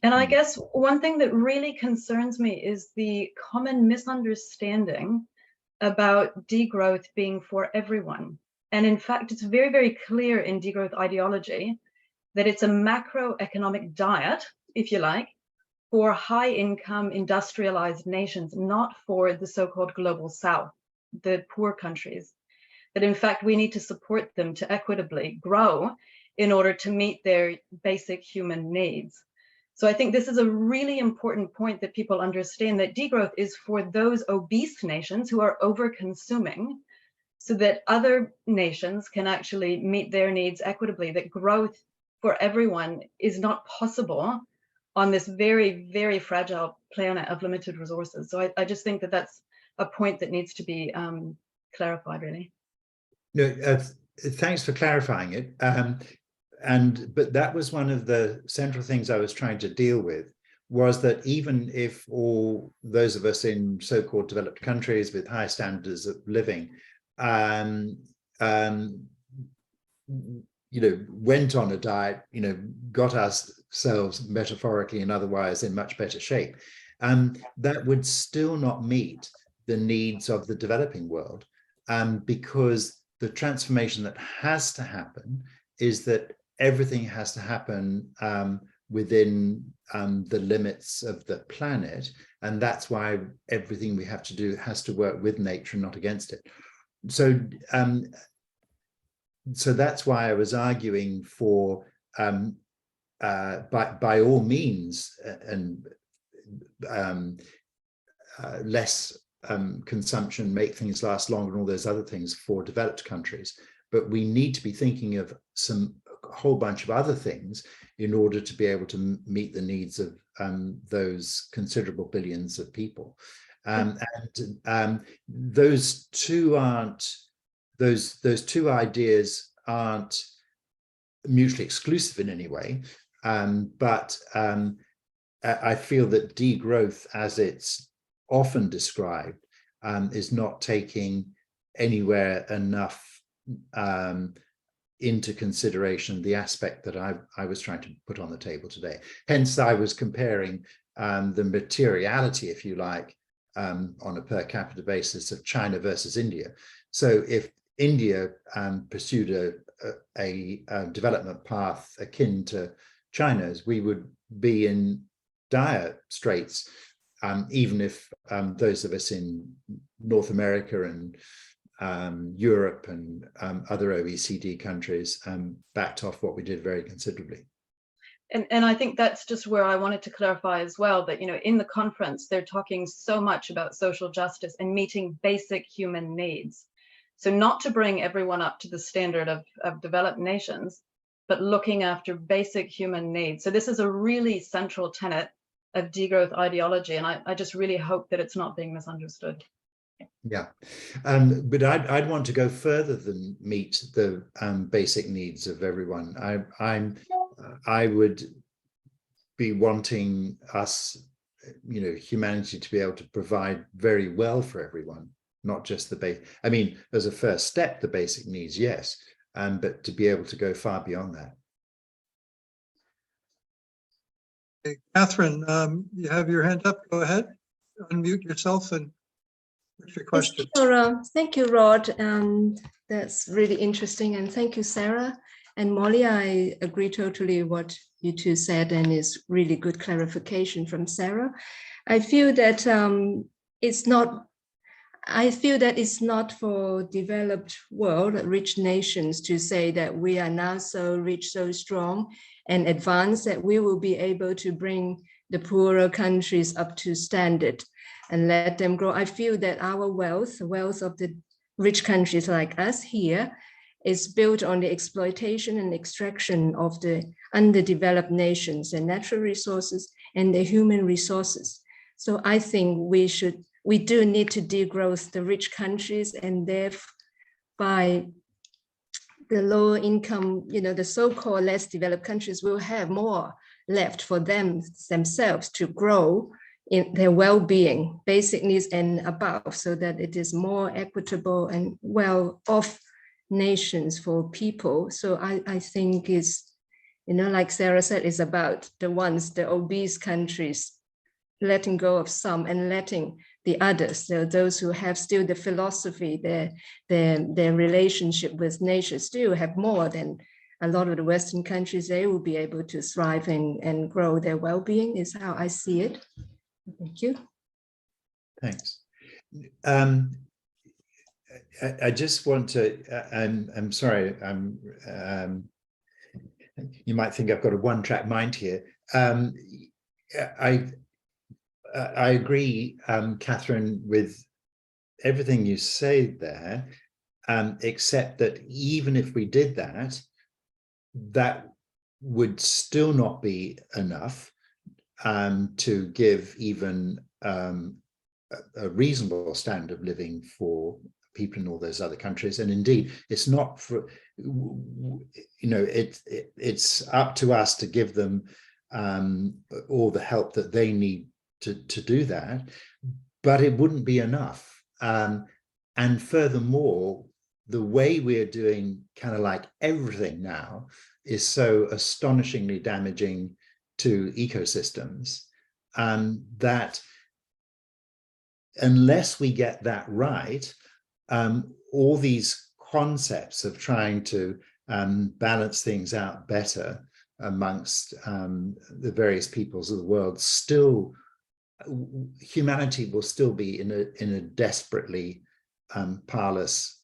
And I guess one thing that really concerns me is the common misunderstanding about degrowth being for everyone. And in fact, it's very, very clear in degrowth ideology that it's a macroeconomic diet, if you like, for high income industrialized nations, not for the so-called global South, the poor countries. That in fact, we need to support them to equitably grow in order to meet their basic human needs. So I think this is a really important point that people understand, that degrowth is for those obese nations who are over-consuming so that other nations can actually meet their needs equitably, that growth for everyone is not possible on this very, very fragile planet of limited resources. So I just think that that's a point that needs to be clarified, really. No, thanks for clarifying it. But that was one of the central things I was trying to deal with, was that even if all those of us in so-called developed countries with high standards of living, went on a diet, got ourselves metaphorically and otherwise in much better shape, that would still not meet the needs of the developing world, because the transformation that has to happen is that everything has to happen within the limits of the planet, and that's why everything we have to do has to work with nature and not against it. So that's why I was arguing for by all means and less consumption, make things last longer, and all those other things for developed countries. But we need to be thinking of a whole bunch of other things in order to be able to meet the needs of those considerable billions of people. Those two ideas aren't mutually exclusive in any way, but I feel that degrowth, as it's often described, is not taking anywhere enough into consideration the aspect that I was trying to put on the table today. Hence, I was comparing the materiality, if you like, on a per capita basis of China versus India. So if India pursued a development path akin to China's, we would be in dire straits, even if those of us in North America and Europe and other OECD countries backed off what we did very considerably. And I think that's just where I wanted to clarify as well, that, in the conference, they're talking so much about social justice and meeting basic human needs. So not to bring everyone up to the standard of developed nations, but looking after basic human needs. So this is a really central tenet of degrowth ideology, and I just really hope that it's not being misunderstood. Yeah, but I'd want to go further than meet the basic needs of everyone. I would be wanting us, humanity, to be able to provide very well for everyone, not just the base. I mean, as a first step, the basic needs, yes, but to be able to go far beyond that. Okay, Catherine, you have your hand up. Go ahead, unmute yourself and what's your question? Sure. Thank you, Rod. That's really interesting. And thank you, Sarah and Molly. I agree totally what you two said, and it's really good clarification from Sarah. I feel that it's not for developed world, rich nations to say that we are now so rich, so strong and advanced that we will be able to bring the poorer countries up to standard and let them grow. I feel that our wealth, the wealth of the rich countries like us here, is built on the exploitation and extraction of the underdeveloped nations and natural resources and the human resources. So I think we do need to degrowth the rich countries, and thereby the lower income, the so-called less developed countries will have more left for themselves to grow in their well-being, basic needs and above, so that it is more equitable and well-off nations for people. So I think it's, like Sarah said, it's about the obese countries, letting go of some and letting the others, those who have still the philosophy, their relationship with nature, still have more than a lot of the Western countries. They will be able to thrive and grow their well-being, is how I see it. Thank you. Thanks. I just want to, I'm sorry, you might think I've got a one-track mind here. I agree, Catherine, with everything you say there, except that even if we did that would still not be enough to give even a reasonable standard of living for people in all those other countries. And indeed, it's not for, it's up to us to give them all the help that they need to do that, but it wouldn't be enough. And furthermore, the way we're doing kind of like everything now is so astonishingly damaging to ecosystems that unless we get that right, all these concepts of trying to balance things out better amongst the various peoples of the world, still humanity will still be in a desperately powerless,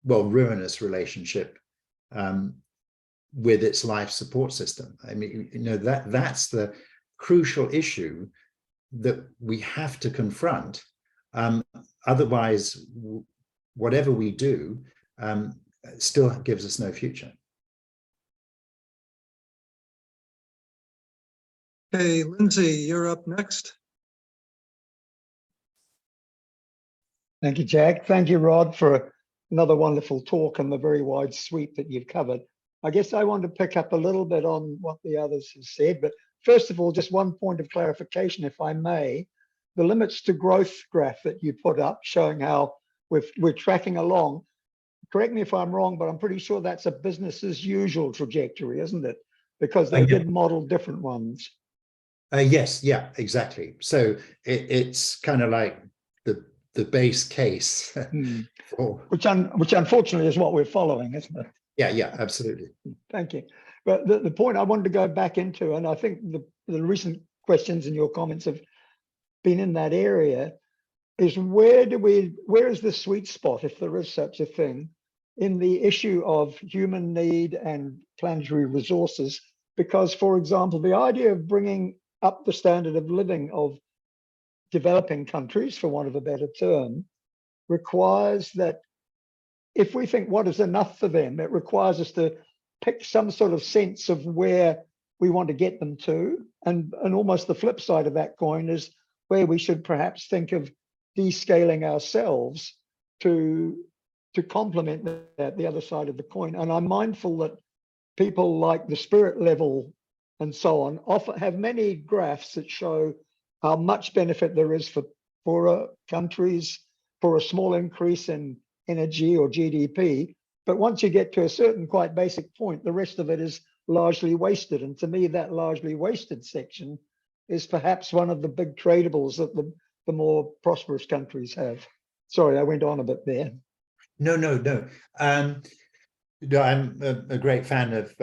ruinous relationship with its life support system. I mean, that's the crucial issue that we have to confront. Otherwise, whatever we do still gives us no future. Okay, Lindsay, you're up next. Thank you, Jack. Thank you, Rod, for another wonderful talk and the very wide sweep that you've covered. I guess I want to pick up a little bit on what the others have said, but first of all, just one point of clarification, if I may. The limits to growth graph that you put up showing how we're tracking along, correct me if I'm wrong, but I'm pretty sure that's a business as usual trajectory, isn't it? Because they did model different ones. Yes, yeah, exactly. So it's kind of like the base case which unfortunately is what we're following, isn't it? Yeah, absolutely. Thank you. But the point I wanted to go back into, and I think the recent questions and your comments have been in that area, is where is the sweet spot, if there is such a thing, in the issue of human need and planetary resources? Because, for example, the idea of bringing up the standard of living of developing countries, for want of a better term, requires that if we think what is enough for them, it requires us to pick some sort of sense of where we want to get them to. And almost the flip side of that coin is where we should perhaps think of descaling ourselves to complement that, the other side of the coin. And I'm mindful that people like the spirit level and so on often have many graphs that show how much benefit there is for poorer countries for a small increase in energy or GDP. But once you get to a certain quite basic point, the rest of it is largely wasted. And to me, that largely wasted section is perhaps one of the big tradables that the more prosperous countries have. Sorry, I went on a bit there. No. I'm a great fan of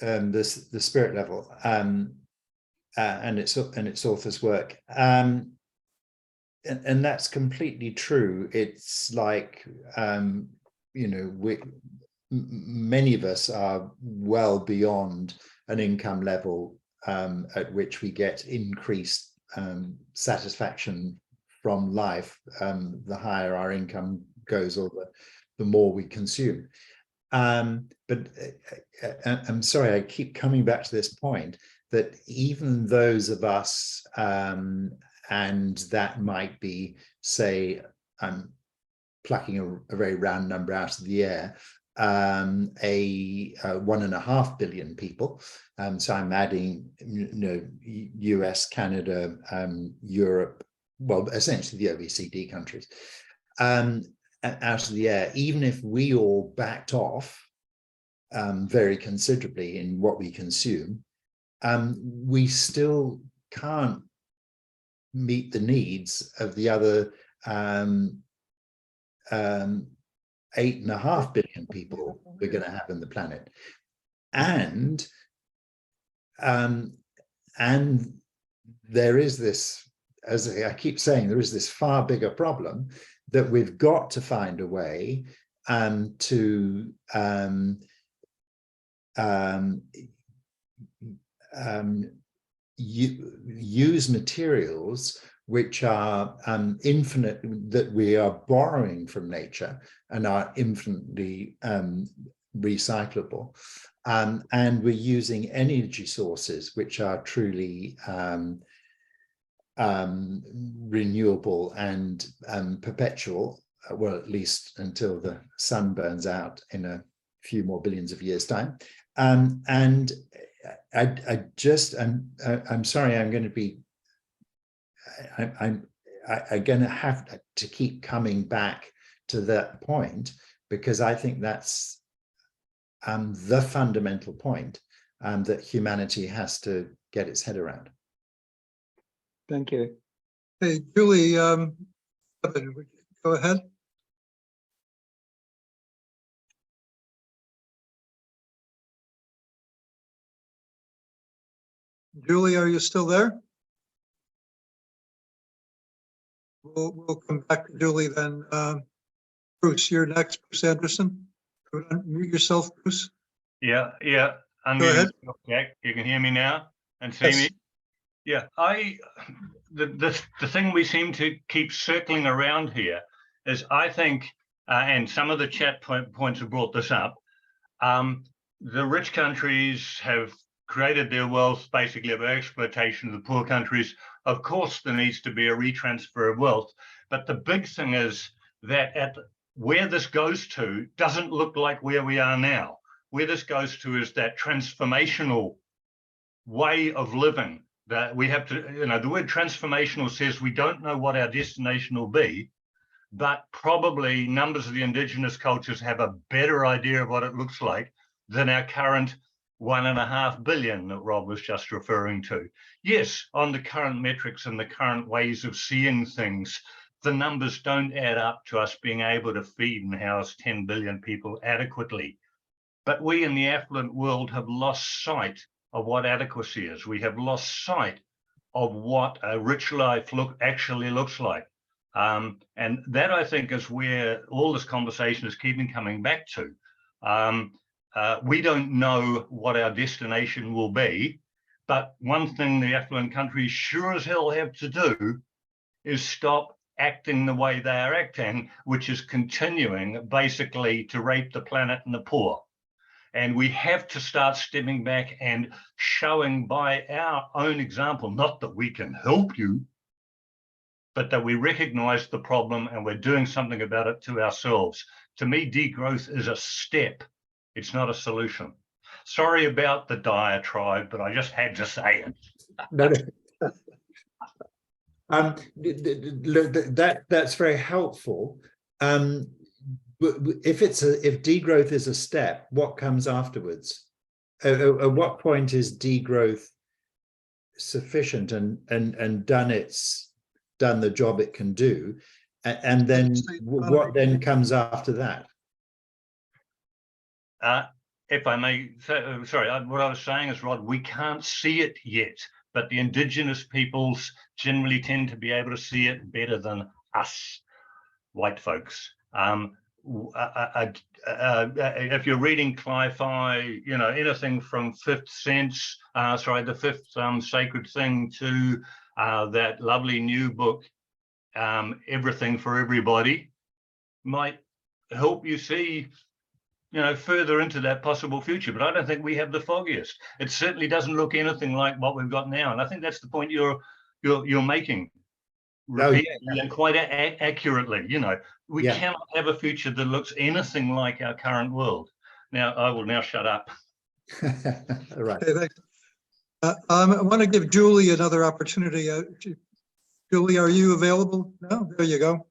the spirit level and its author's work. And that's completely true. It's like, many of us are well beyond an income level at which we get increased satisfaction from life. The higher our income goes, or the more we consume. But I'm sorry, I keep coming back to this point that even those of us, and that might be, say, I'm plucking a very round number out of the air, 1.5 billion people. So I'm adding, US, Canada, Europe, well, essentially the OECD countries, out of the air. Even if we all backed off very considerably in what we consume, we still can't meet the needs of the other 8.5 billion people we're going to have on the planet. And there is this, as I keep saying, there is this far bigger problem that we've got to find a way to use materials which are infinite, that we are borrowing from nature and are infinitely recyclable, and we're using energy sources which are truly renewable and perpetual, well, at least until the sun burns out in a few more billions of years' time. And I'm sorry, I'm going to have to keep coming back to that point, because I think that's the fundamental point that humanity has to get its head around. Thank you. Hey, Julie, Evan, would you go ahead? Julie, are you still there? We'll come back to Julie then. Bruce, you're next. Bruce Anderson. Unmute yourself, Bruce. Yeah. Go Unmute ahead. yourself, Jack. You can hear me now and see me. Yeah. The thing we seem to keep circling around here is, I think, and some of the chat points have brought this up. The rich countries have created their wealth basically by exploitation of the poor countries. Of course, there needs to be a retransfer of wealth, but the big thing is that where this goes to doesn't look like where we are now. Where this goes to is that transformational way of living that we have to, the word transformational says we don't know what our destination will be, but probably numbers of the indigenous cultures have a better idea of what it looks like than our current 1.5 billion that Rob was just referring to. Yes, on the current metrics and the current ways of seeing things, the numbers don't add up to us being able to feed and house 10 billion people adequately. But we in the affluent world have lost sight of what adequacy is. We have lost sight of what a rich life actually looks like. And that, I think, is where all this conversation is keeping coming back to. We don't know what our destination will be, but one thing the affluent countries sure as hell have to do is stop acting the way they are acting, which is continuing basically to rape the planet and the poor. And we have to start stepping back and showing by our own example, not that we can help you, but that we recognize the problem and we're doing something about it to ourselves. To me, degrowth is a step. It's not a solution. Sorry about the diatribe, but I just had to say it. No. That's very helpful. If degrowth is a step, what comes afterwards? At what point is degrowth sufficient and done the job it can do, and then what then comes after that? If I may, sorry, what I was saying is, Rod, we can't see it yet, but the indigenous peoples generally tend to be able to see it better than us, white folks. If you're reading Cli-Fi, anything from the fifth sacred thing to that lovely new book, Everything for Everybody, might help you see further into that possible future. But I don't think we have the foggiest. It certainly doesn't look anything like what we've got now. And I think that's the point you're making repeatedly and quite accurately. We cannot have a future that looks anything like our current world. Now, I will now shut up. All right. Okay, thanks. I want to give Julie another opportunity. Julie, are you available? No, there you go.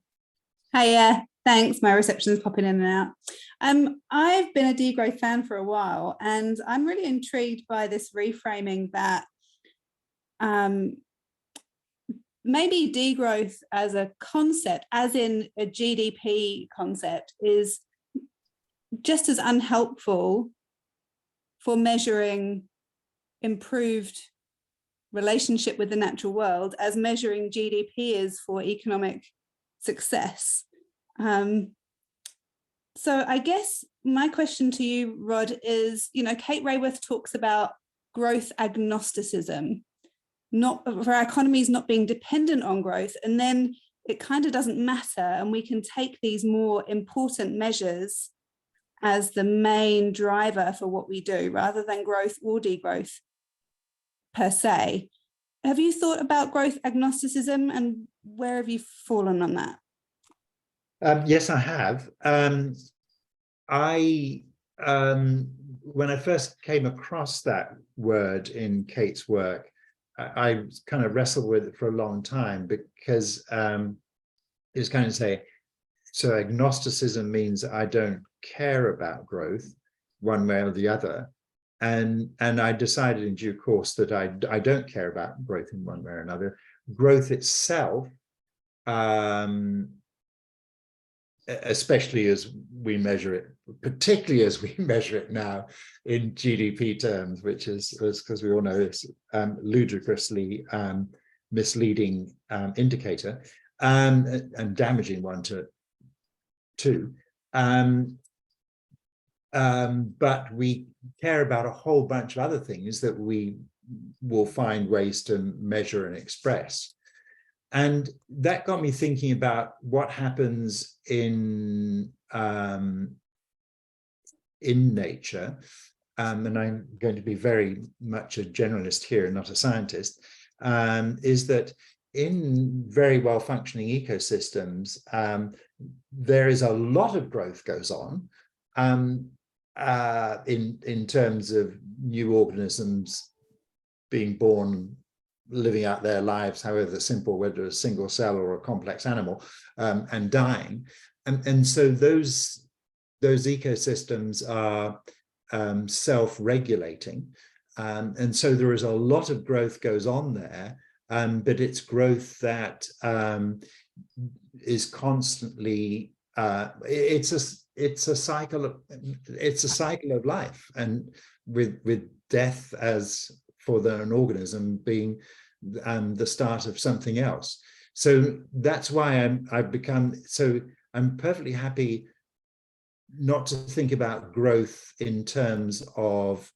Hi, thanks. My reception's popping in and out. I've been a degrowth fan for a while, and I'm really intrigued by this reframing that maybe degrowth as a concept, as in a GDP concept, is just as unhelpful for measuring improved relationship with the natural world as measuring GDP is for economic success. So I guess my question to you, Rod, is, Kate Raworth talks about growth agnosticism, not for our economies not being dependent on growth, and then it kind of doesn't matter, and we can take these more important measures as the main driver for what we do, rather than growth or degrowth per se. Have you thought about growth agnosticism, and where have you fallen on that? Yes, I have. When I first came across that word in Kate's work, I kind of wrestled with it for a long time, because it's kind of say, so agnosticism means I don't care about growth one way or the other. And I decided in due course that I don't care about growth in one way or another. Growth itself, especially as we measure it, particularly as we measure it now in GDP terms, which is, because we all know, it's ludicrously misleading indicator, and damaging one too. But we care about a whole bunch of other things that we will find ways to measure and express. And that got me thinking about what happens in nature. And I'm going to be very much a generalist here and not a scientist, is that in very well functioning ecosystems, there is a lot of growth goes on in terms of new organisms being born, living out their lives, however simple, whether a single cell or a complex animal, and dying. And so those ecosystems are self-regulating. And so there is a lot of growth goes on there, but it's growth that is constantly, it's a cycle of life, and with death as for an organism being the start of something else. So that's why I'm perfectly happy not to think about growth in terms of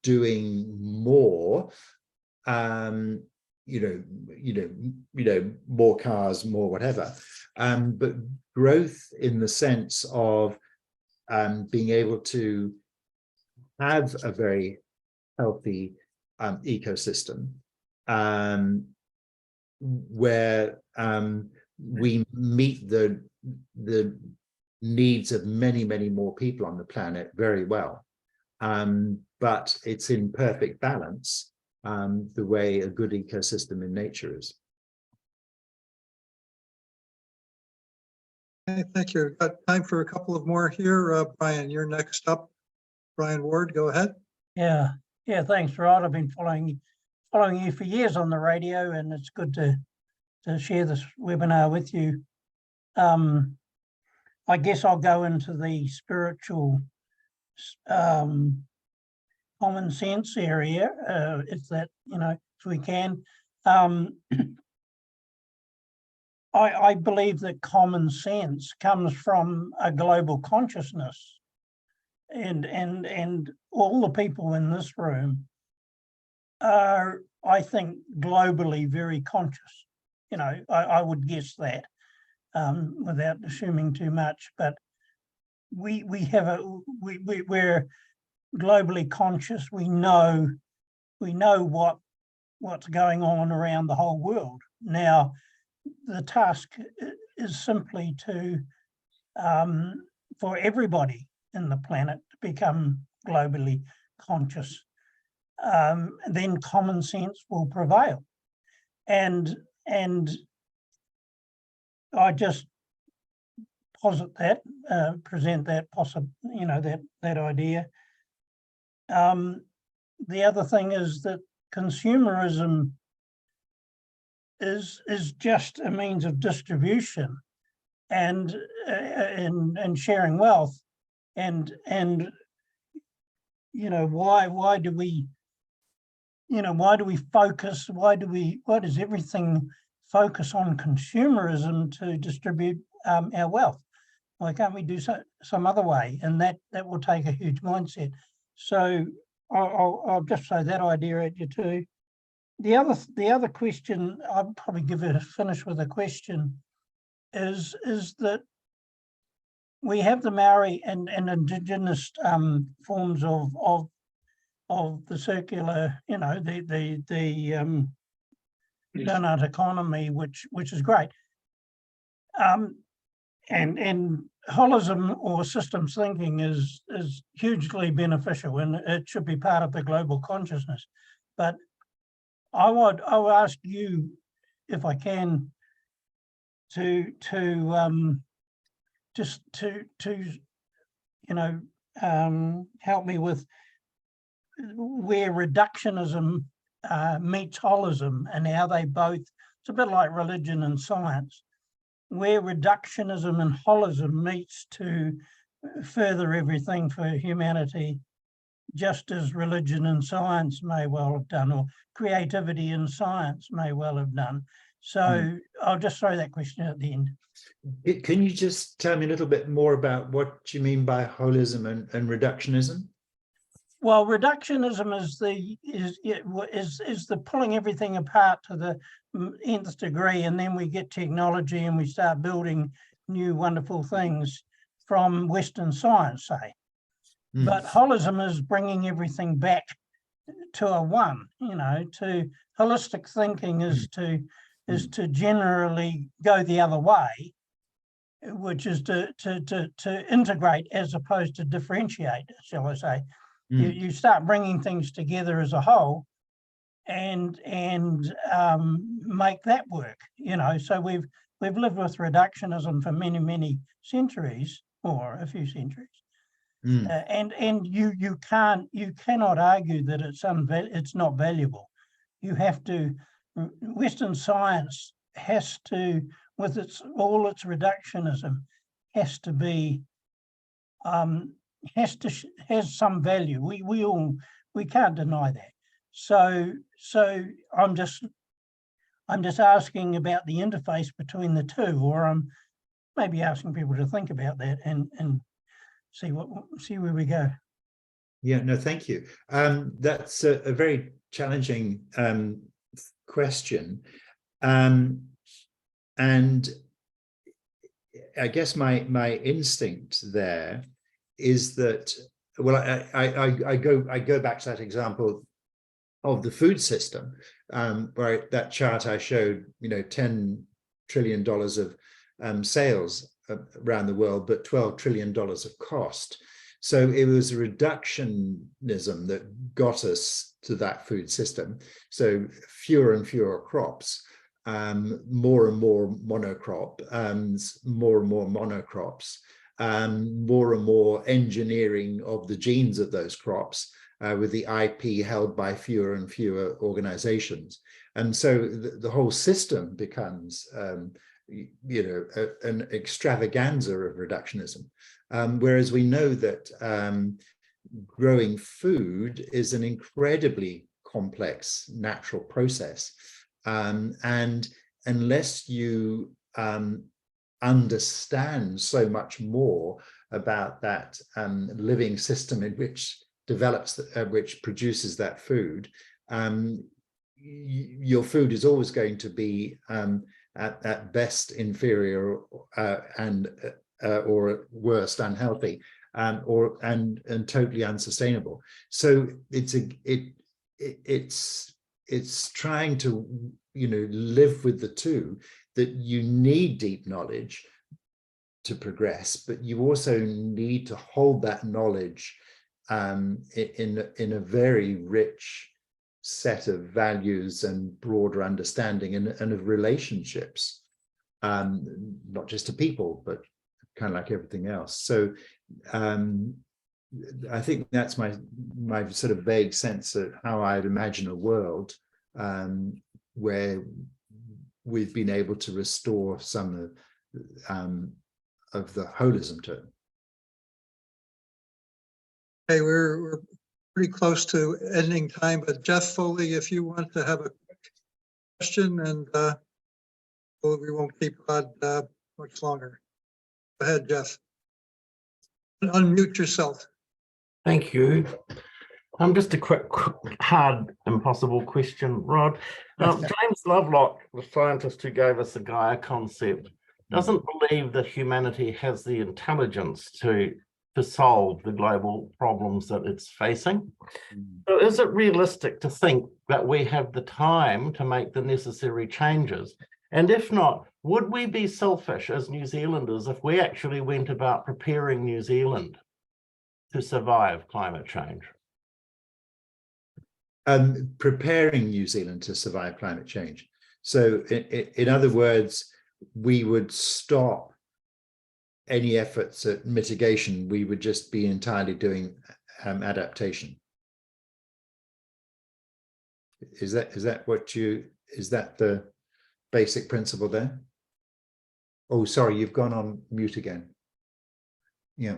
doing more, more cars, more whatever, but growth in the sense of being able to have a very healthy ecosystem where we meet the needs of many more people on the planet very well, but it's in perfect balance, the way a good ecosystem in nature is. Okay, thank you. Got time for a couple of more here. Brian, you're next up. Brian Ward, go ahead. Yeah, thanks, Rod. I've been following you for years on the radio, and it's good to share this webinar with you. I guess I'll go into the spiritual common sense area, if that, if we can. I believe that common sense comes from a global consciousness, and all the people in this room are, I think, globally very conscious. I would guess that, without assuming too much, but we're globally conscious. We know what's going on around the whole world. Now, the task is simply to for everybody in the planet to become globally conscious. Then common sense will prevail, and I just present that that idea. The other thing is that consumerism is just a means of distribution and sharing wealth, and why do we focus? Why does everything focus on consumerism to distribute our wealth? Why can't we do some other way? And that will take a huge mindset. So I'll just throw that idea at you too. The other question, I'll probably finish with a question, is that we have the Maori and indigenous forms of the circular, you know, the donut economy, which is great. And holism or systems thinking is hugely beneficial, and it should be part of the global consciousness. But I would ask you, if I can, to help me with where reductionism meets holism, and how they both, it's a bit like religion and science, where reductionism and holism meets to further everything for humanity, just as religion and science may well have done, or creativity and science may well have done. So I'll just throw that question at the end. Can you just tell me a little bit more about what you mean by holism and reductionism? Well, reductionism is the pulling everything apart to the nth degree, and then we get technology and we start building new wonderful things from Western science, say. But holism is bringing everything back to a one. You know, to holistic thinking is to generally go the other way, which is to integrate as opposed to differentiate, shall I say. You start bringing things together as a whole and make that work, you know. So we've lived with reductionism for many centuries, or a few centuries, and you cannot argue that it's not valuable. You have to. Western science has to, with all its reductionism, has to be has some value. We can't deny that. So I'm just asking about the interface between the two, or I'm maybe asking people to think about that and see where we go. Yeah, no, thank you. That's a very challenging question, and I guess my instinct there is that, well, I go back to that example of the food system, where that chart I showed, you know, $10 trillion of sales around the world, but $12 trillion of cost. So it was reductionism that got us to that food system. So fewer and fewer crops, more and more monocrop, more and more monocrops, more and more engineering of the genes of those crops, with the IP held by fewer and fewer organizations. And so the whole system becomes, you know, an extravaganza of reductionism. Whereas we know that growing food is an incredibly complex natural process. And unless you understand so much more about that living system in which which produces that food, your food is always going to be at best inferior and or at worst unhealthy, and totally unsustainable. So it's trying to, you know, live with the two, that you need deep knowledge to progress, but you also need to hold that knowledge in a very rich set of values and broader understanding and of relationships, not just to people, but kind of like everything else. So I think that's my sort of vague sense of how I'd imagine a world where we've been able to restore some of the holism to it. Okay, we're pretty close to ending time, but Jeff Foley, if you want to have a quick question, and well, we won't keep Rod much longer. Go ahead, Jeff. Unmute yourself. Thank you. Just a quick, hard, impossible question, Rod. James Lovelock, the scientist who gave us the Gaia concept, doesn't believe that humanity has the intelligence to solve the global problems that it's facing. So is it realistic to think that we have the time to make the necessary changes? And if not, would we be selfish as New Zealanders if we actually went about preparing New Zealand to survive climate change? Preparing New Zealand to survive climate change. So in other words, we would stop any efforts at mitigation. We would just be entirely doing adaptation. Is that the basic principle there? Oh, sorry, you've gone on mute again. Yeah.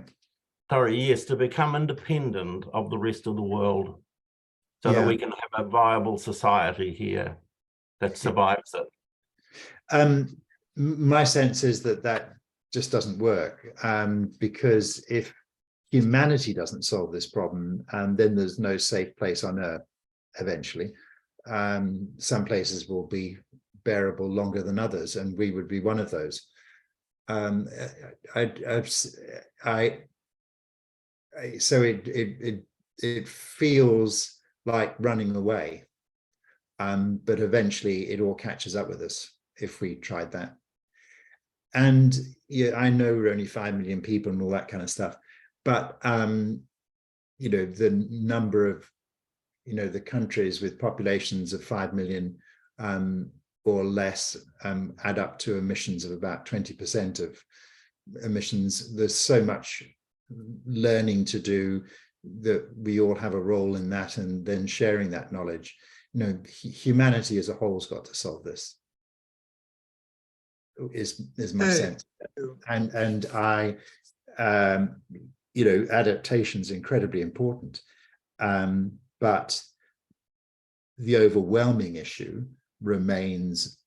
Sorry, yes, to become independent of the rest of the world so that we can have a viable society here that survives it. My sense is that just doesn't work, because if humanity doesn't solve this problem, then there's no safe place on Earth eventually. Some places will be bearable longer than others, and we would be one of those. So it feels like running away, but eventually it all catches up with us if we tried that. And yeah, I know we're only 5 million people and all that kind of stuff, but you know, the number of, you know, the countries with populations of 5 million or less add up to emissions of about 20% of emissions. There's so much learning to do that we all have a role in that, and then sharing that knowledge. You know, humanity as a whole has got to solve this. Is my sense, and I, you know, adaptation is incredibly important, but the overwhelming issue remains,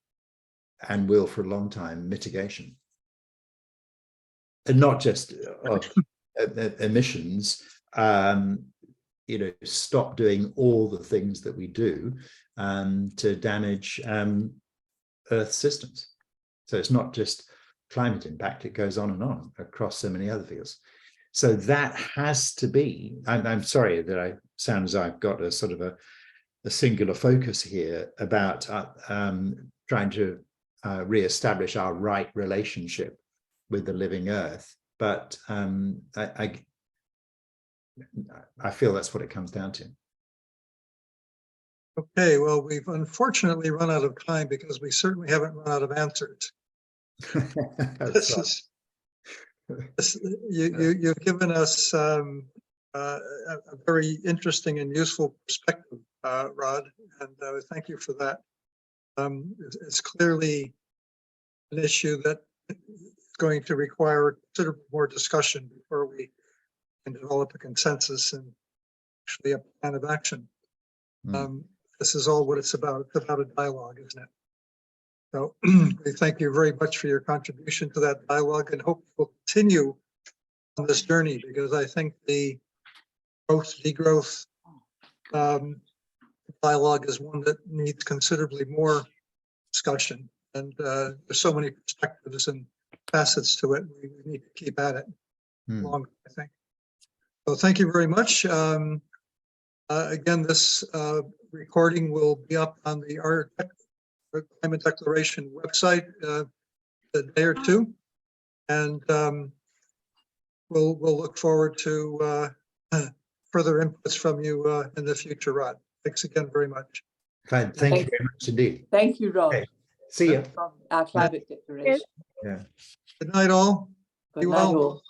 and will for a long time, mitigation, and not just emissions. You know, stop doing all the things that we do to damage Earth systems. So it's not just climate impact, it goes on and on across so many other fields. So that has to be, I'm sorry that I sound as though I've got a sort of a singular focus here about trying to re-establish our right relationship with the living Earth. But I feel that's what it comes down to. Okay, well, we've unfortunately run out of time because we certainly haven't run out of answers. You've given us a very interesting and useful perspective, Rod, and thank you for that. It's clearly an issue that is going to require considerable more discussion before we can develop a consensus and actually a plan of action. This is all what it's about. It's about a dialogue, isn't it? So we thank you very much for your contribution to that dialogue, and hope we'll continue on this journey, because I think the degrowth dialogue is one that needs considerably more discussion, and there's so many perspectives and facets to it. We need to keep at it long, I think. So thank you very much. Again, this recording will be up on the Climate Declaration website a day or two, and we'll look forward to further inputs from you in the future, Rod. Thanks again very much. Fine. Thank you very much indeed. Thank you, Rod. Okay. See you. From our climate declaration. Yeah. Good night, all. Good night, all.